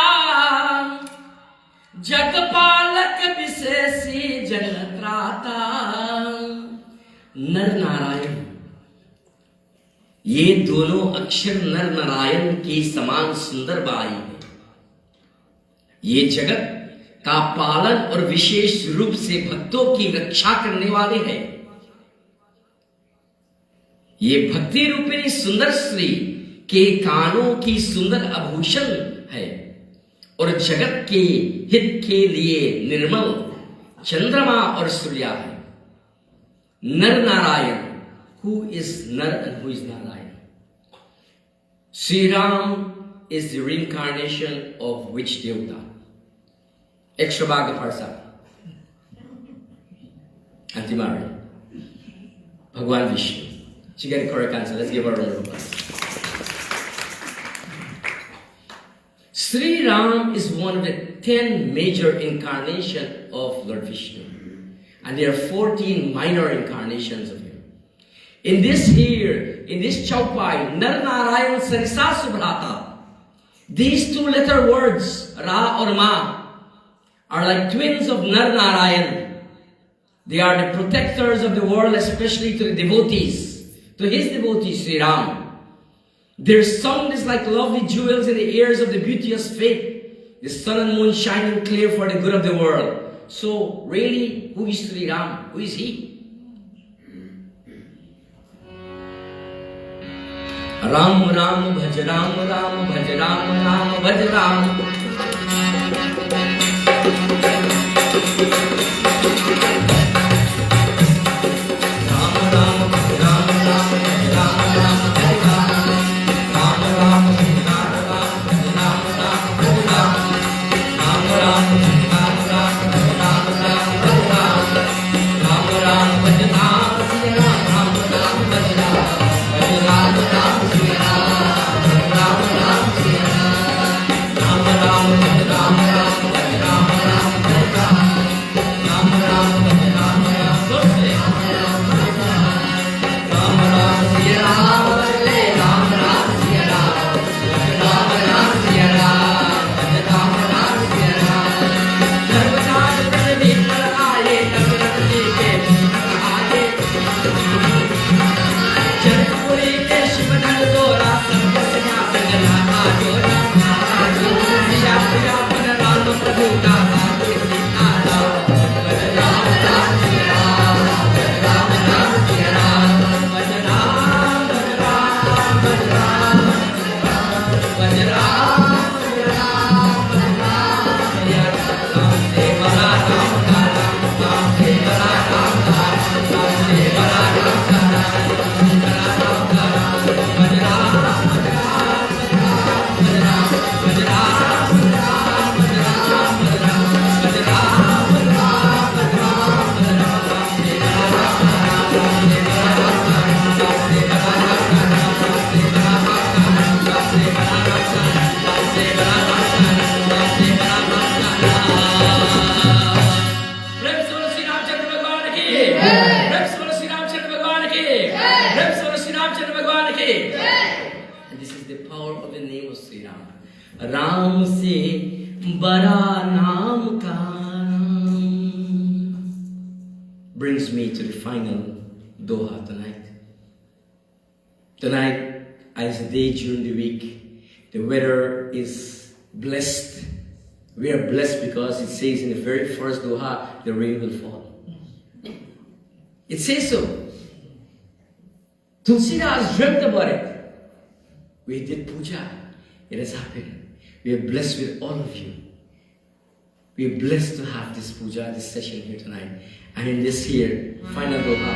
जगपालक विशेषी जगत्राता नर नारायण। ये दोनों अक्षर नर नारायण के समान सुंदर बाई है। ये जगत का पालन और विशेष रूप से भक्तों की रक्षा करने वाले हैं। ये भक्ति रूपिणी सुंदर श्री के कानों की सुंदर आभूषण है और जगत के हित के लिए निर्मल चंद्रमा और सूर्या है। नर Narayan, who is Nar and who is Narayan? Shri Ram is the reincarnation of which devata? Ekshravagya Parsa, Antimari, Bhagwan Vishnu. She got a correct answer. Let's give her a round of applause. Shri Ram is one of the 10 major incarnations of Lord Vishnu, and there are 14 minor incarnations of him. In this Chaupai, Nar Narayan Sarisa Subhrata, these two letter words, Ra or Ma, are like twins of Nar Narayan. They are the protectors of the world, especially to the devotees, to his devotees, Shri Ram. Their song is like lovely jewels in the ears of the beauteous faith, the sun and moon shining clear for the good of the world. So, really, who is Shri Ram? Who is he? Ram Ram Bhaj Ram Ram Bhaj Ram Ram Bhaj Ram. And this is the power of the name of Shri Ram. Ram se bara naam ka naam. Brings me to the final doha tonight. Tonight, as a day during the week, the weather is blessed. We are blessed because it says in the very first doha, the rain will fall. It says so. Tulsidas dreamt about it. We did puja. It has happened. We are blessed with all of you. We are blessed to have this puja, this session here tonight. And in this here, final doha.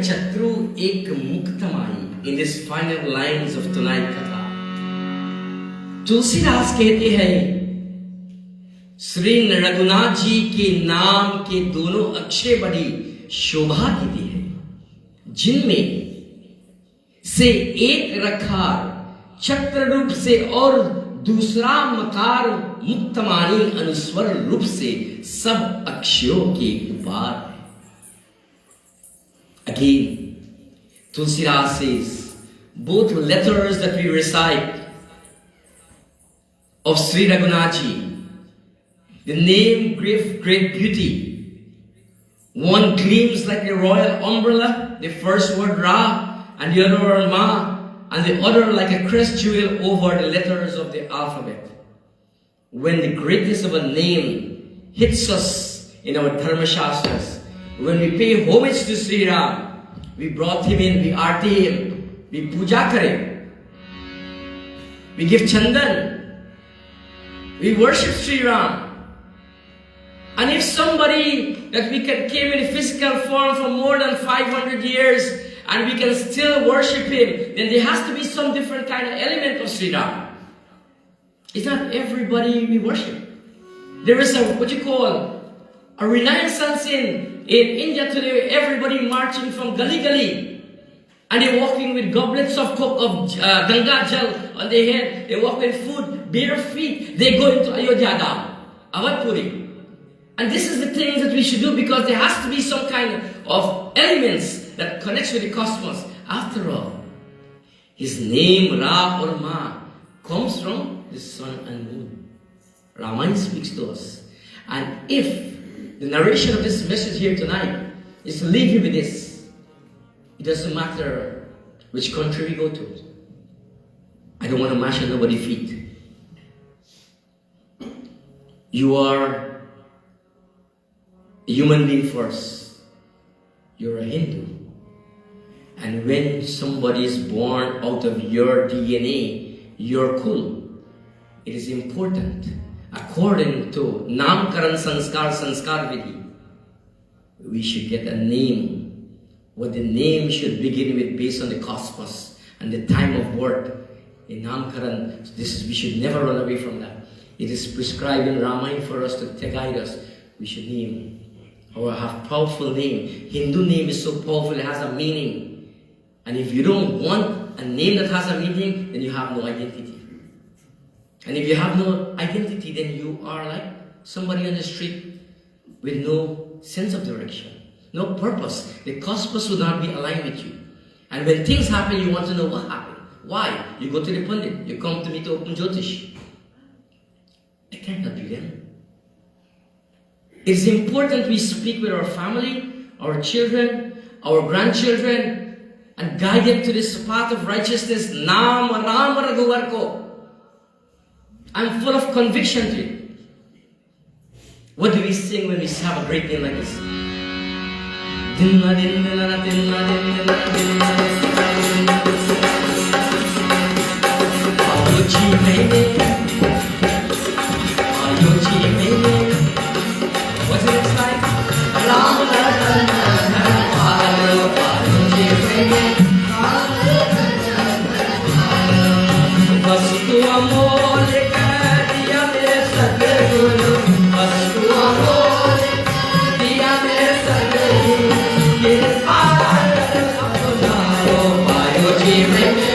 चत्रु एक मुक्तमाई. In these final lines of tonight katha, Tulsidas कहते हैं, श्री रघुनाथ जी के नाम के दोनों अक्षर बड़ी शोभा देती है, जिनमें से एक रखार चक्र रूप से और दूसरा मकार मुक्तमानी अनुस्वर रूप से सब अक्षरों के उपार है. Again, Tulsidas says, both letters that we recite of Sri Raghunath Ji, the name gives great beauty. One gleams like a royal umbrella, the first word Ra, and the other word Ma, and the other like a crest jewel over the letters of the alphabet. When the greatness of a name hits us in our Dharma Shastras, when we pay homage to Shri Ram, we brought him in, we aarti him, we puja kare, we give chandan, we worship Shri Ram. And if somebody that we came in a physical form for more than 500 years and we can still worship him, then there has to be some different kind of element of Shri Ram. It's not everybody we worship. There is a, what you call, a renaissance in India today, everybody marching from gully, and they're walking with goblets of Ganga Jal on their head. They walk with food, bare feet. They go into Ayodhya Dham, Awadpuri. And this is the things that we should do, because there has to be some kind of elements that connects with the cosmos. After all, his name Ra or Ma comes from the sun and moon. Ramayana speaks to us. And if the narration of this message here tonight is to leave you with this, it doesn't matter which country we go to. I don't want to mash on nobody's feet. You are a human being first. You're a Hindu. And when somebody is born out of your DNA, you're cool. It is important. According to Namkaran Sanskar Vidhi, we should get a name. What the name should begin with based on the cosmos and the time of birth. In Namkaran, we should never run away from that. It is prescribed in Ramayana for us to guide us. We should name or have powerful name. Hindu name is so powerful, it has a meaning. And if you don't want a name that has a meaning, then you have no identity. And if you have no identity, then you are like somebody on the street with no sense of direction, no purpose. The cosmos will not be aligned with you. And when things happen, you want to know what happened. Why? You go to the Pundit. You come to me to open Jyotish. I can't help you then. It's important we speak with our family, our children, our grandchildren, and guide them to this path of righteousness. Naam Ram Raghuvarko. I'm full of conviction to it. What do we sing when we have a great name like this? Dinna dinna dinna dinna dinna dinna dinna. Ayochi mene, ayochi mene. What's it looks like? Ram Ram Ram ayochi mene. Vastu amol ka diya mere sadguru. Vastu amol diya mere sadguru. Ye paar apnayo ayochi mene.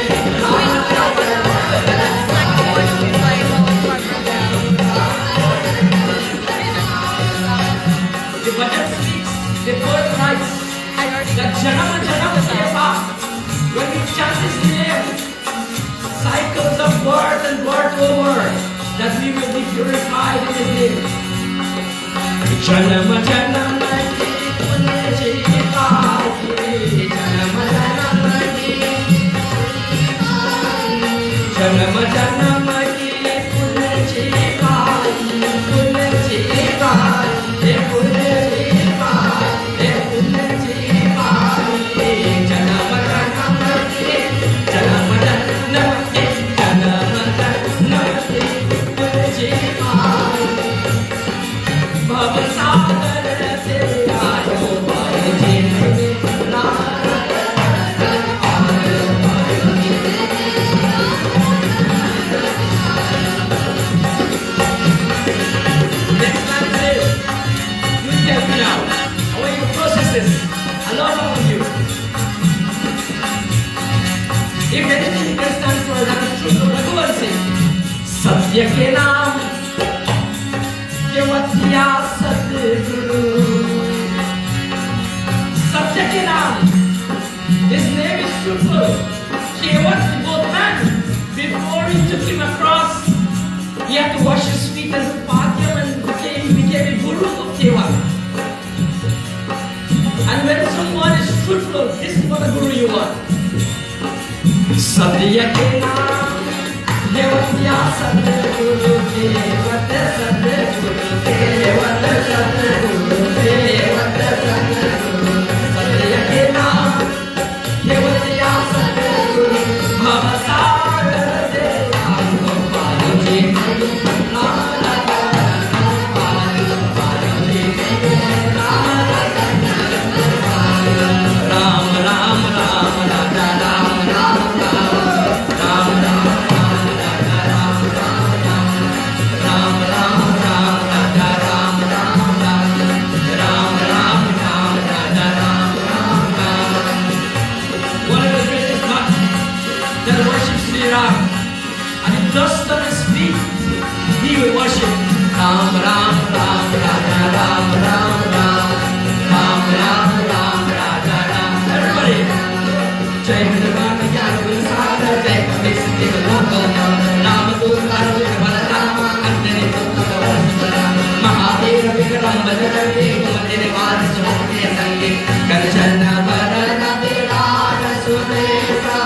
The Bhajan speaks, the poet writes that Janama Janama Seva, when we chant his name, cycles of birth and birth over, that we will be purified in his name. Janama Janama Seva, Janama Janama Janama Janama Baba Sagar se aayo, सत्य के नाम केवतिया सतगुरु, सत्य के नाम, his name is truthful. Kevat, both men, before he took him across, he had to wash his feet and patyam, and he became a guru of Kevat. And when someone is truthful, this is what a guru you are. Satya ke naam, Kevatya Satguru, Kevatya Satguru, Kevatya Satguru, Kevatya Satguru. Satya ke naam, Kevatya Satguru, Bhavasagar Deva Gopalji, Shri Ram, and in dust on his feet, he will worship Ram, Ram, Ram, Raja, Ram, Ram, Ram, Ram, Ram, Ram, Raja, Ram. Everybody, Jai Bhagavan, Jai Bhagavan, Jai Bhagavan, Ram, Durga, Balarama, Andhari, Mahadeva, Vikram, Bhadrade, Kumatine, Vada, Sumate, Sangi, Kanchana, Varana, Virana, Sudesa,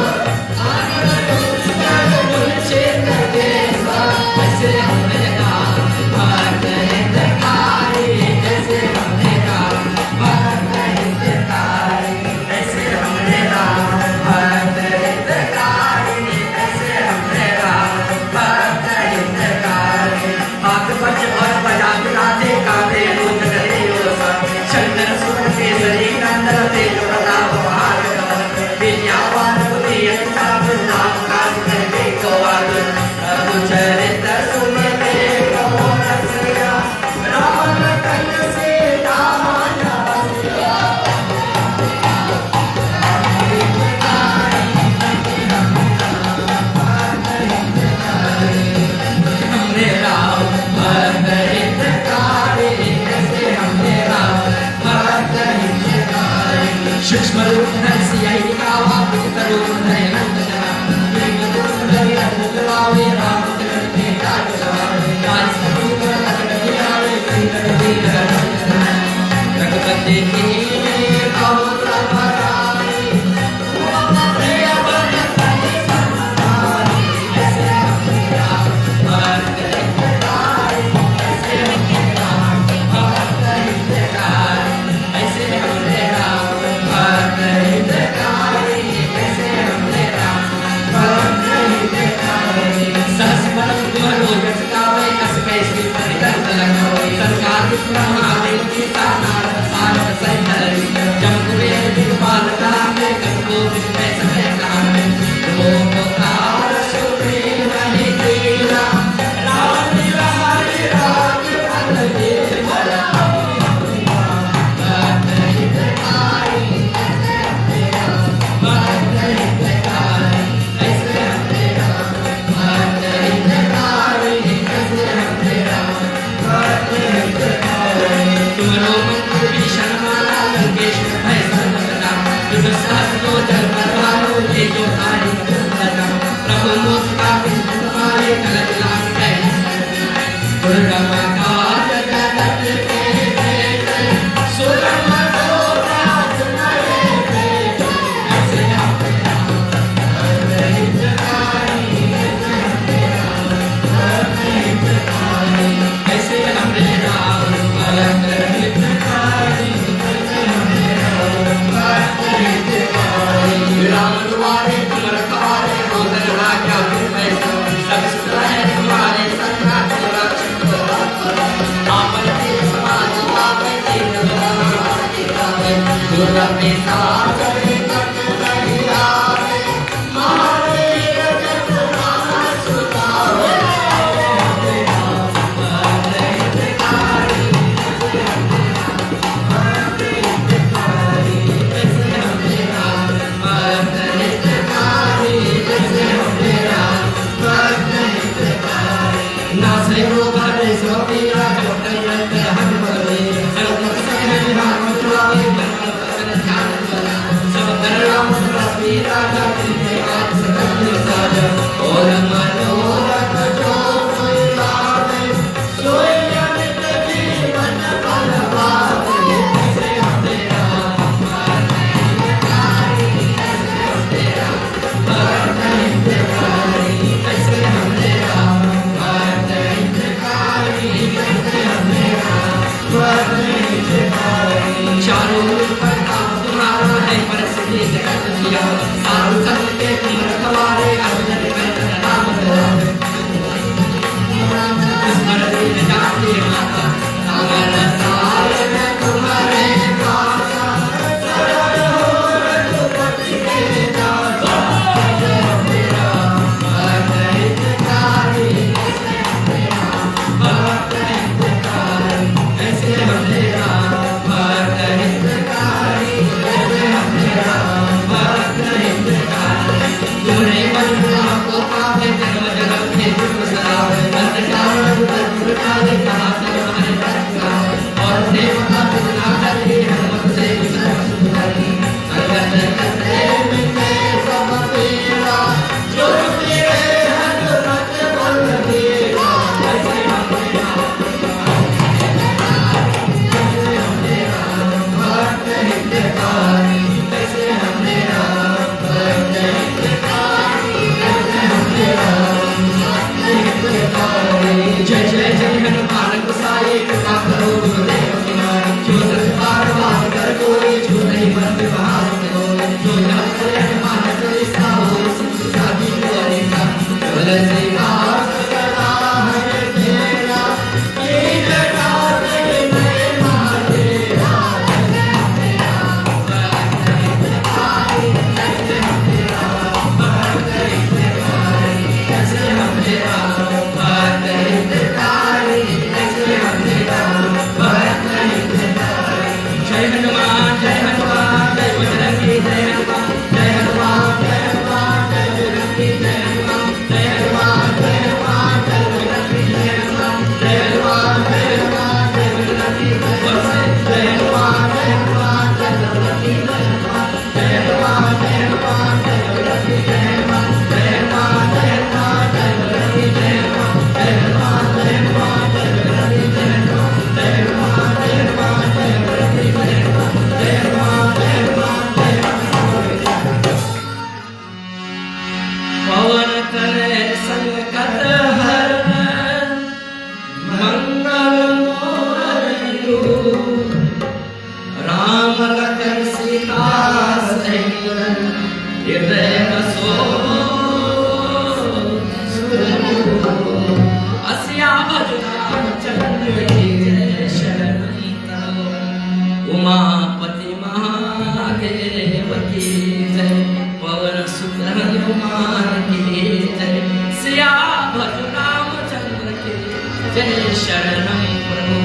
जय शरणम प्रभु।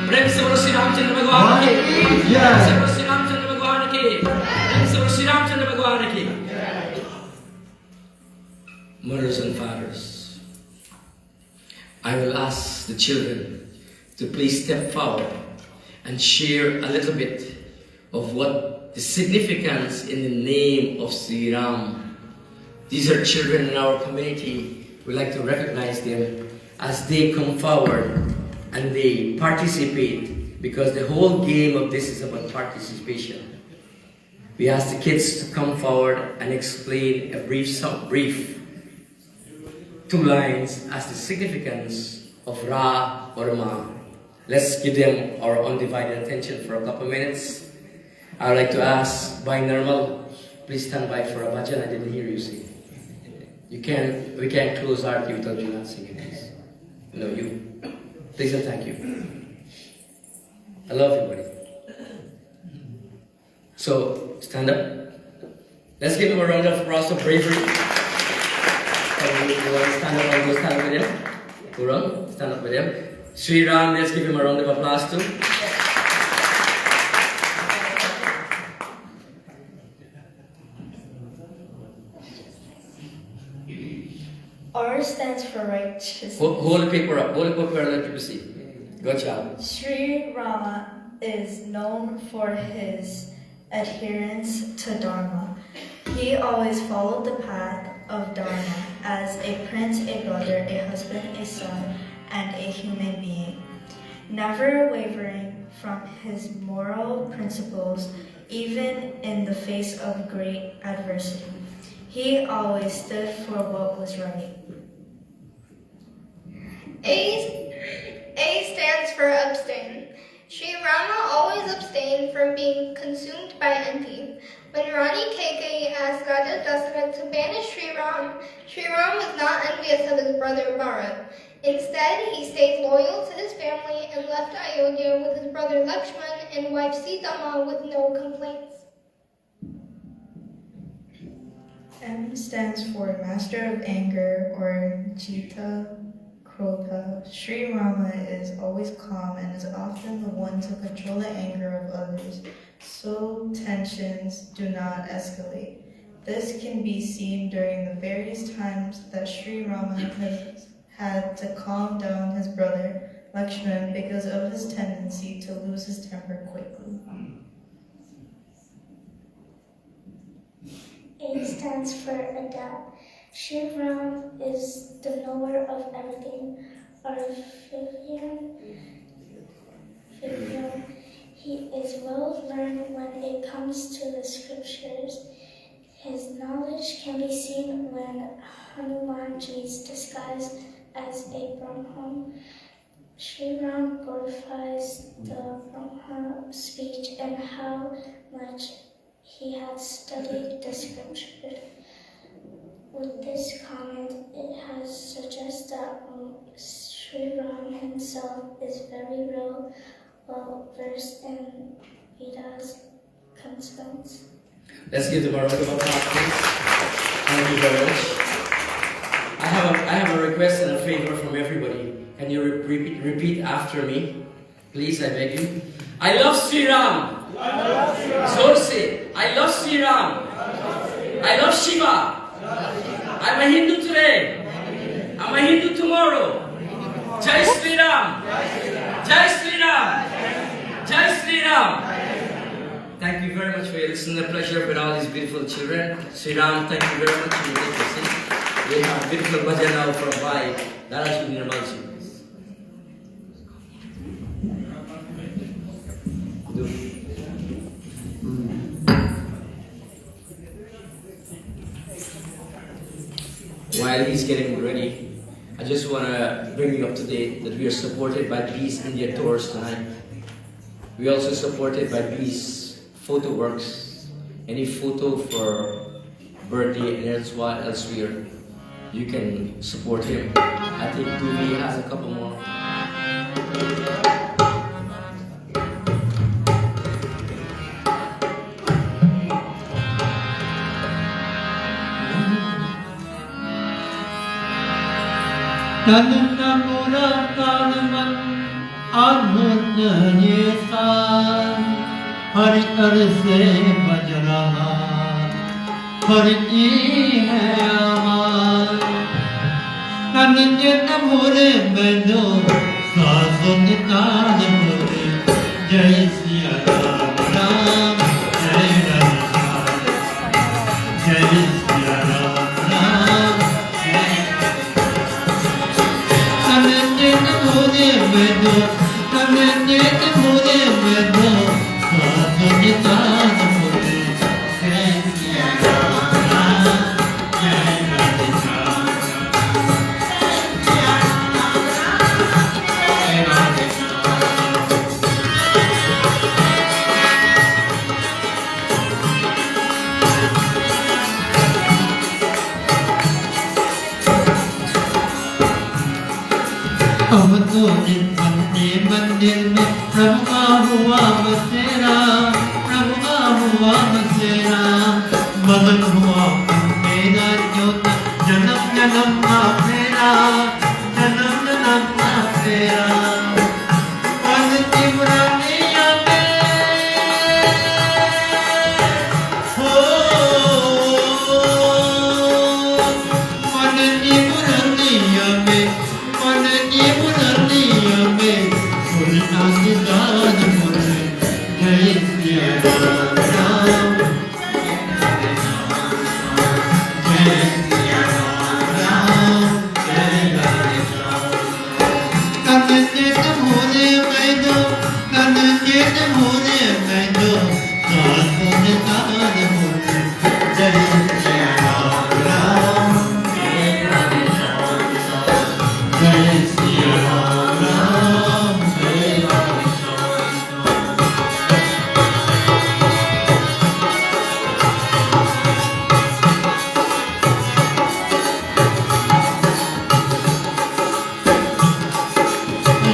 प्रेम से बोलो श्री रामचंद्र भगवान की, प्रेम से बोलो श्री रामचंद्र भगवान की, प्रेम से बोलो श्री रामचंद्र भगवान की। Mothers and fathers, I will ask the children to please step forward and share a little bit of what the significance in the name of Shri Ram. These are children in our community. We like to recognize them as they come forward and they participate, because the whole game of this is about participation. We ask the kids to come forward and explain a brief 2 lines as the significance of Ra or Ma. Let's give them our undivided attention for a couple minutes. I would like to ask Bhai Nirmal, please stand by for a bhajan. I didn't hear you sing. We can't close Aarti without you not singing, please. No, you. Please and thank you. I love you, buddy. So, stand up. Let's give him a round of applause of bravery. Stand up with him. Kurang, stand up with him. Shri Ram, let's give him a round of applause too. R stands for righteousness. Hold the paper up. Hold the paper and let people see. Good job. Shri Rama is known for his adherence to Dharma. He always followed the path of Dharma as a prince, a brother, a husband, a son, and a human being, never wavering from his moral principles, even in the face of great adversity. He always stood for what was right. A stands for abstain. Shri Rama always abstained from being consumed by envy. When Rani Kaikeyi asked Raja Dasarath to banish Shri Ram was not envious of his brother Bharat. Instead, he stayed loyal to his family and left Ayodhya with his brother Lakshman and wife Sita with no complaints. M stands for Master of Anger or Jita Krodha. Shri Rama is always calm and is often the one to control the anger of others, so tensions do not escalate. This can be seen during the various times that Shri Rama has had to calm down his brother Lakshman because of his tendency to lose his temper quickly. A stands for adapt. Shri Ram is the knower of everything. He is well learned when it comes to the scriptures. His knowledge can be seen when Hanumanji is disguised as a Brahman. Shri Ram glorifies the Brahma speech and how much he has studied the scripture. With this comment, it has suggested that Shri Ram himself is very well versed in Veda's concerns. Let's give them a round of applause, please. Thank you very much. I have a request and a favor from everybody. Can you repeat after me? Please, I beg you. I love Shri Ram. Zor se. I love Shri Ram. I love Shiva. I'm a Hindu today. I'm a Hindu tomorrow. Jai Shri Ram. Jai Shri Ram. Jai Shri Ram. Thank you very much for your listening. A pleasure with all these beautiful children. Shri Ram, thank you very much for your listening. We have a beautiful bhajan now from Bhai Darashmi Nirmalji. While he's getting ready, I just want to bring you up to date that we are supported by Bees India Tours tonight. We are also supported by Bees Photo Works. Any photo for birthday and elsewhere, you can support him. I think Duvi has a couple more. Tanamura Tanaman Adhun Yesan Hari Arse Bajraha Hari Hai Aman Tananjana Mure Bedo Sasunita Mure Jai Shri Ram Ram Jai Ram Jai Shri Ram Ram अब तो अपने मंदिर में प्रभु का हुआ बसेरा, प्रभु का हुआ बसेरा, मगन हुआ मेरा ज्योत जन्म जन्म का फेरा, जन्म जन्म का फेरा। पन की मुरानिया में हो, पन की मुरानिया में Jai Shri Ram Ram Jai Shri Ram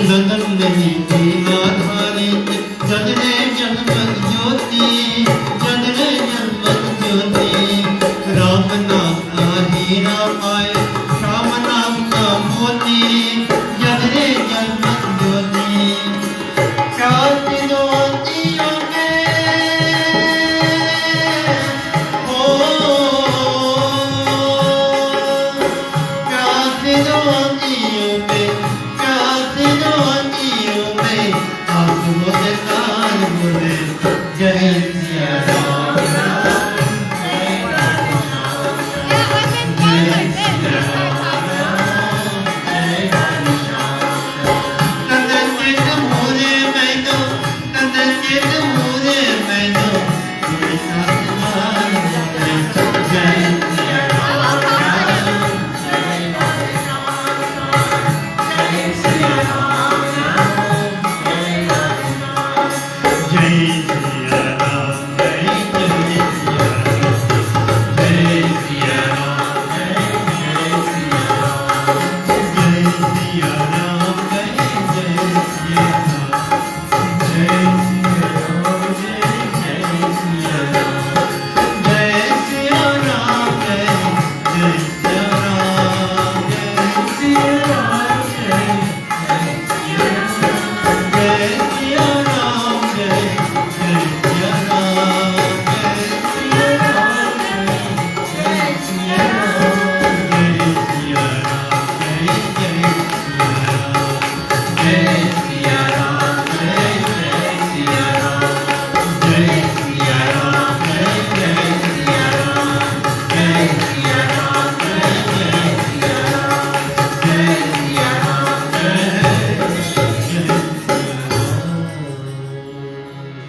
गगन में दीवा धारित जगने जगमग ज्योति जगने जगमग ज्योति राम नाम का हीरा पाए श्याम नाम का मोती जगने जगमग ज्योति प्यास ज्योतियों में हो प्यास ज्योतियों में प्यास ज्योतियों में आप मुझे काल मुझे जय सिया राम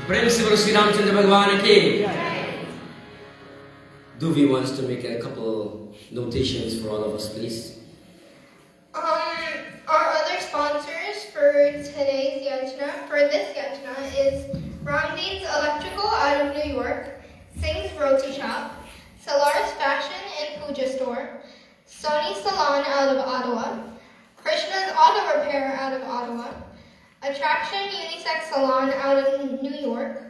प्रेम से बोलो श्री रामचंद्र भगवान की। Duvi wants to make a couple notations for all of us, please. Our other sponsors for today's yajna, for this yajna, is Ramdeen's Electrical out of New York, Singh's Roti Shop, Salar's Fashion and Puja Store, Sony Salon out of Ottawa, Krishna's Auto Repair out of Ottawa, Attraction Unisex Salon out of New York,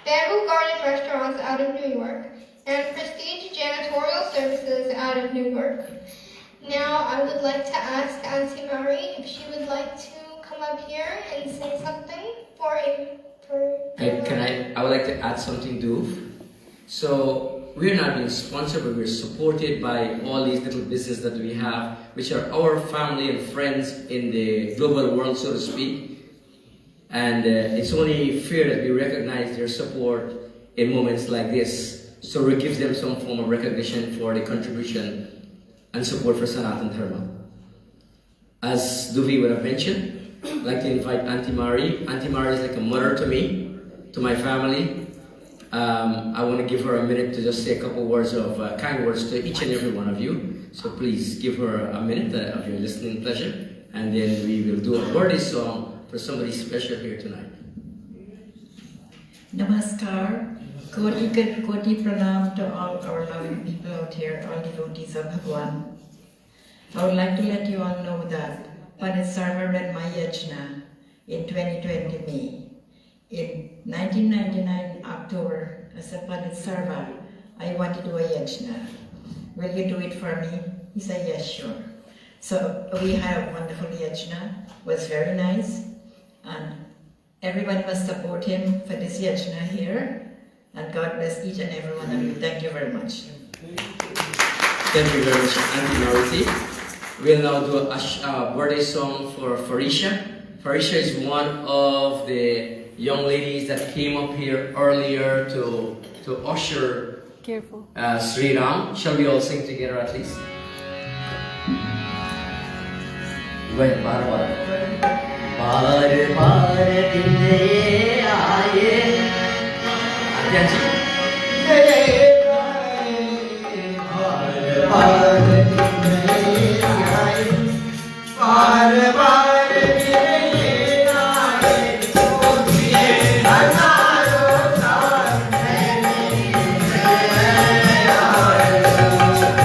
Bamboo Garden Restaurants out of New York, and Prestige Janitorial Services out of New York. Now I would like to ask Auntie Marie if she would like to come up here and say something I would like to add something, Duv. So we're not being sponsored, but we're supported by all these little businesses that we have, which are our family and friends in the global world, so to speak. And it's only fair that we recognize their support in moments like this. So we give them some form of recognition for the contribution and support for Sanatan Dharma. As Duvi would have mentioned, I'd like to invite Auntie Marie. Auntie Marie is like a mother to me, to my family. I want to give her a minute to just say a couple words of kind words to each and every one of you. So please give her a minute of your listening pleasure, and then we will do a birthday song for somebody special here tonight. Namaskar. Koti pranam to all our loving people out here, all devotees of Bhagwan. I would like to let you all know that Pandit Sarma read my yajna in 2020 May. In 1999 October, I said, Pandit Sarma, I want to do a yajna. Will you do it for me? He said, yes, sure. So we had a wonderful yajna. It was very nice. And everyone must support him for this yajna here. And God bless each and every one of you. Thank you very much. Thank you very much, Auntie Marity. We'll now do a birthday song for Farisha. Farisha is one of the young ladies that came up here earlier to usher Shri Ram. Shall we all sing together at least? Well,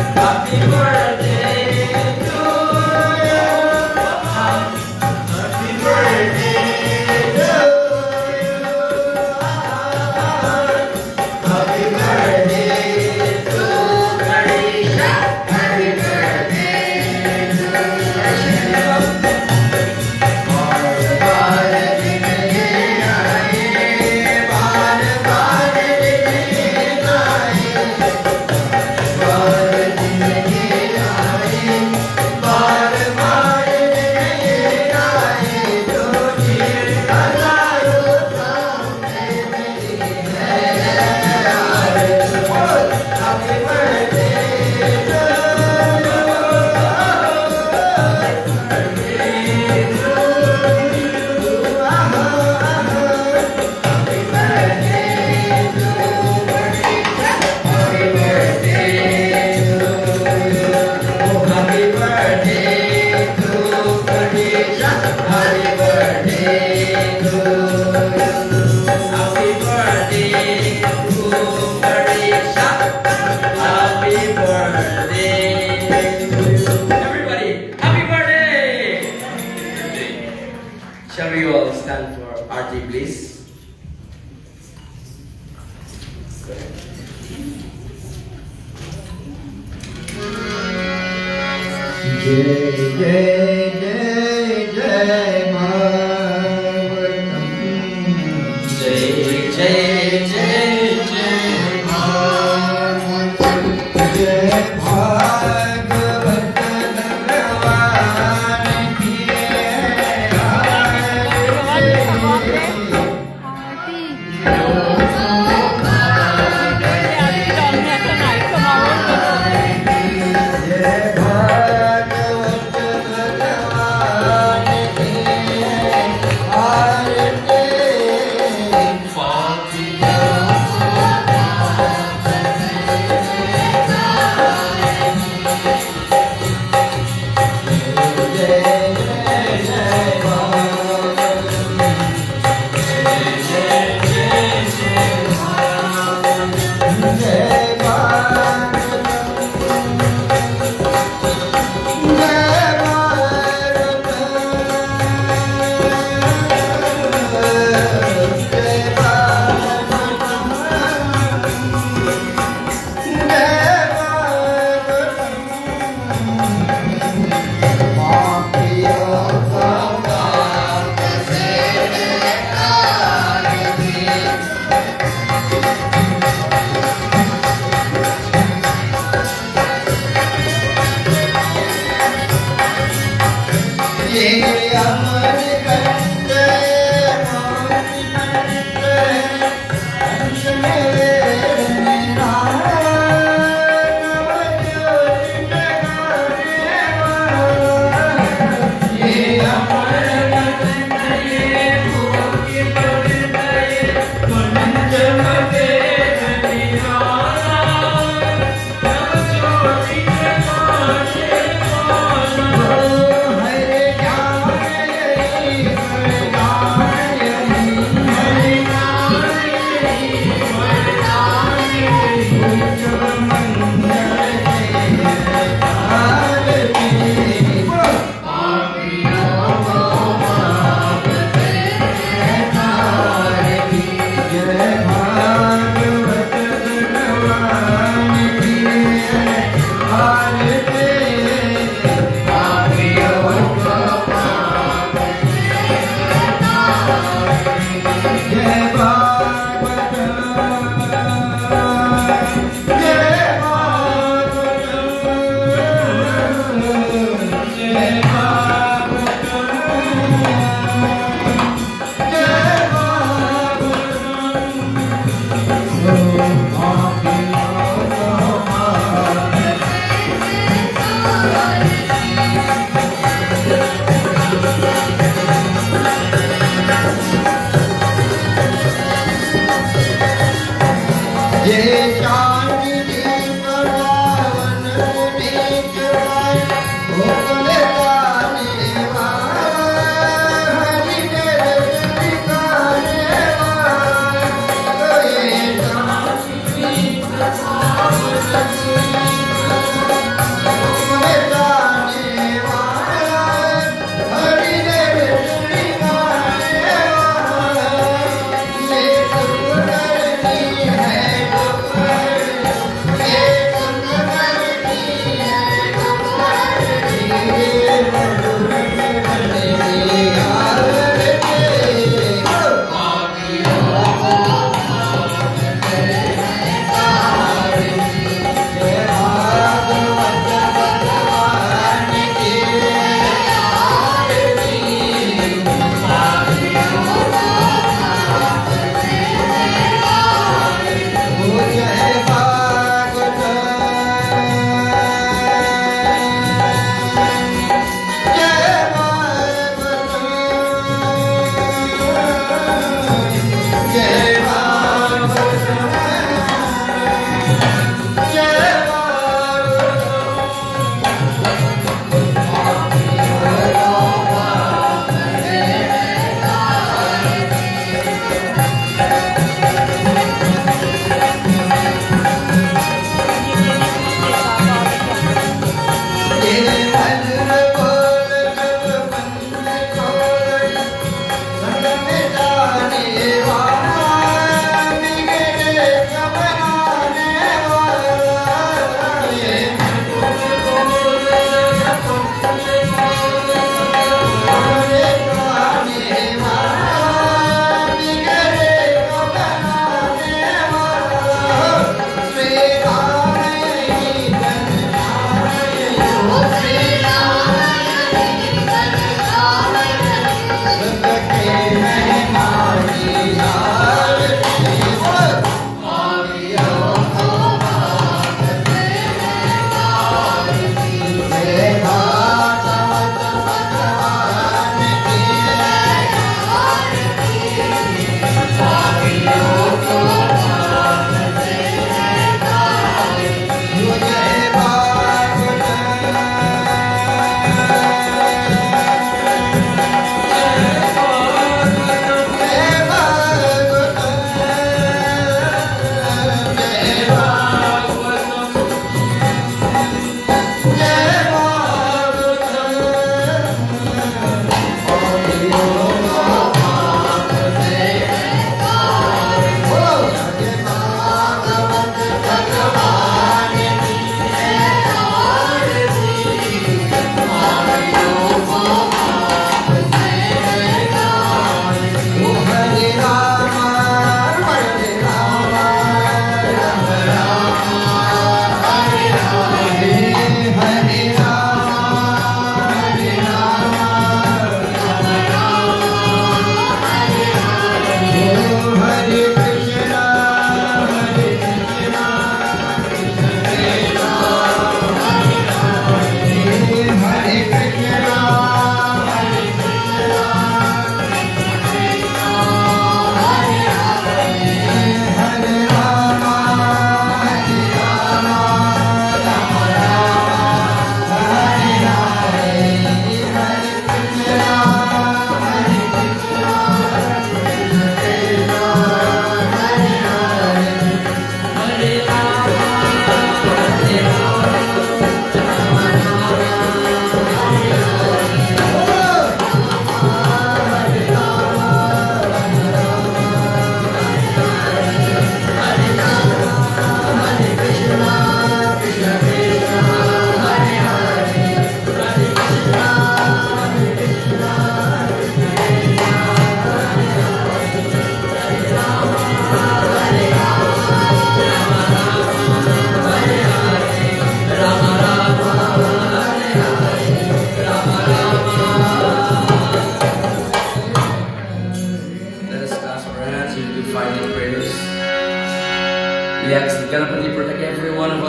Happy birthday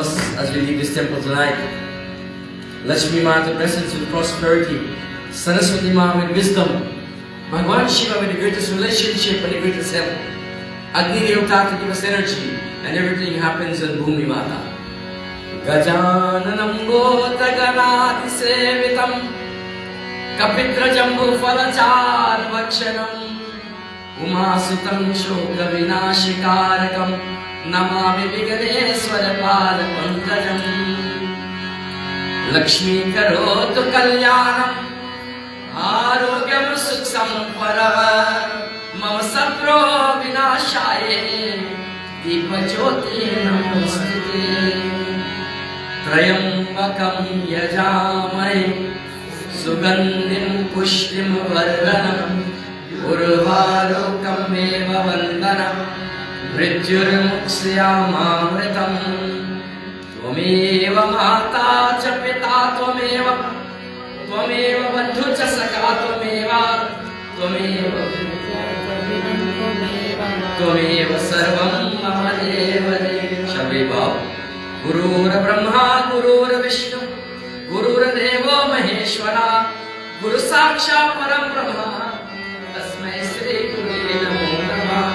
us as we leave this temple tonight. Lakshmi Ma to presence with prosperity, Saraswati Ma with wisdom, Bhagwan Shiva with the greatest relationship and the greatest help, Agni Devta to give us energy, and everything happens in Bhumi Mata. Gajananam Gota Ganati Sevitam Kapitra Jambu Falachar Vakshanam Umasutam Shoka Vinashikarakam Namami Viganeswara Pada Pankajam Lakshmi Karotu Kalyanam Arogyam Sukham Parava Mama Sapro Vinashaye Deepa Jyoti Namostute Trayambakam Yajamai Sugandhim Pushtim Vardhanam Urvarukam Eva Vandanam Mrityurmukshyamamritam Tvameva Mata cha Pita Tvameva Bandhu cha Saka Tvameva Sarvam Mama Deva Shabhiva Gurura Brahma Gurura Vishnu Gurura Deva Maheshwara Guru Saksha Param Brahma Tasmai Sri Guru Namo Namah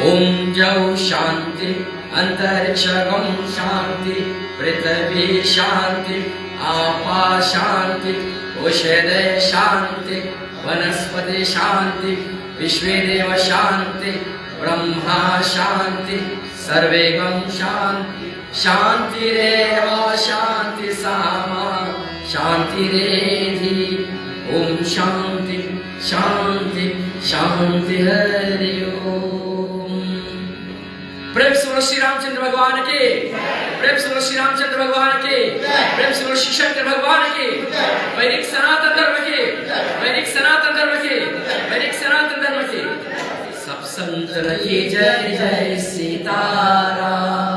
Om Jau Shanti Antarikshagam Shanti Prithvi Shanti Apa Shanti Ushede Shanti Vanaspati Shanti Vishvedeva Shanti Brahma Shanti Sarvegam Shanti Shanti Reva Shanti Sama Shanti Redhi Om Shanti Shanti Shanti Hari Om प्रेम से बोलो श्री रामचंद्र भगवान के प्रेम से बोलो श्री रामचंद्र भगवान के प्रेम से बोलो श्री शंकर भगवान के वैदिक सनातन धर्म के वैदिक सनातन धर्म के वैदिक सनातन धर्म के सब संतन की जय जय सीताराम।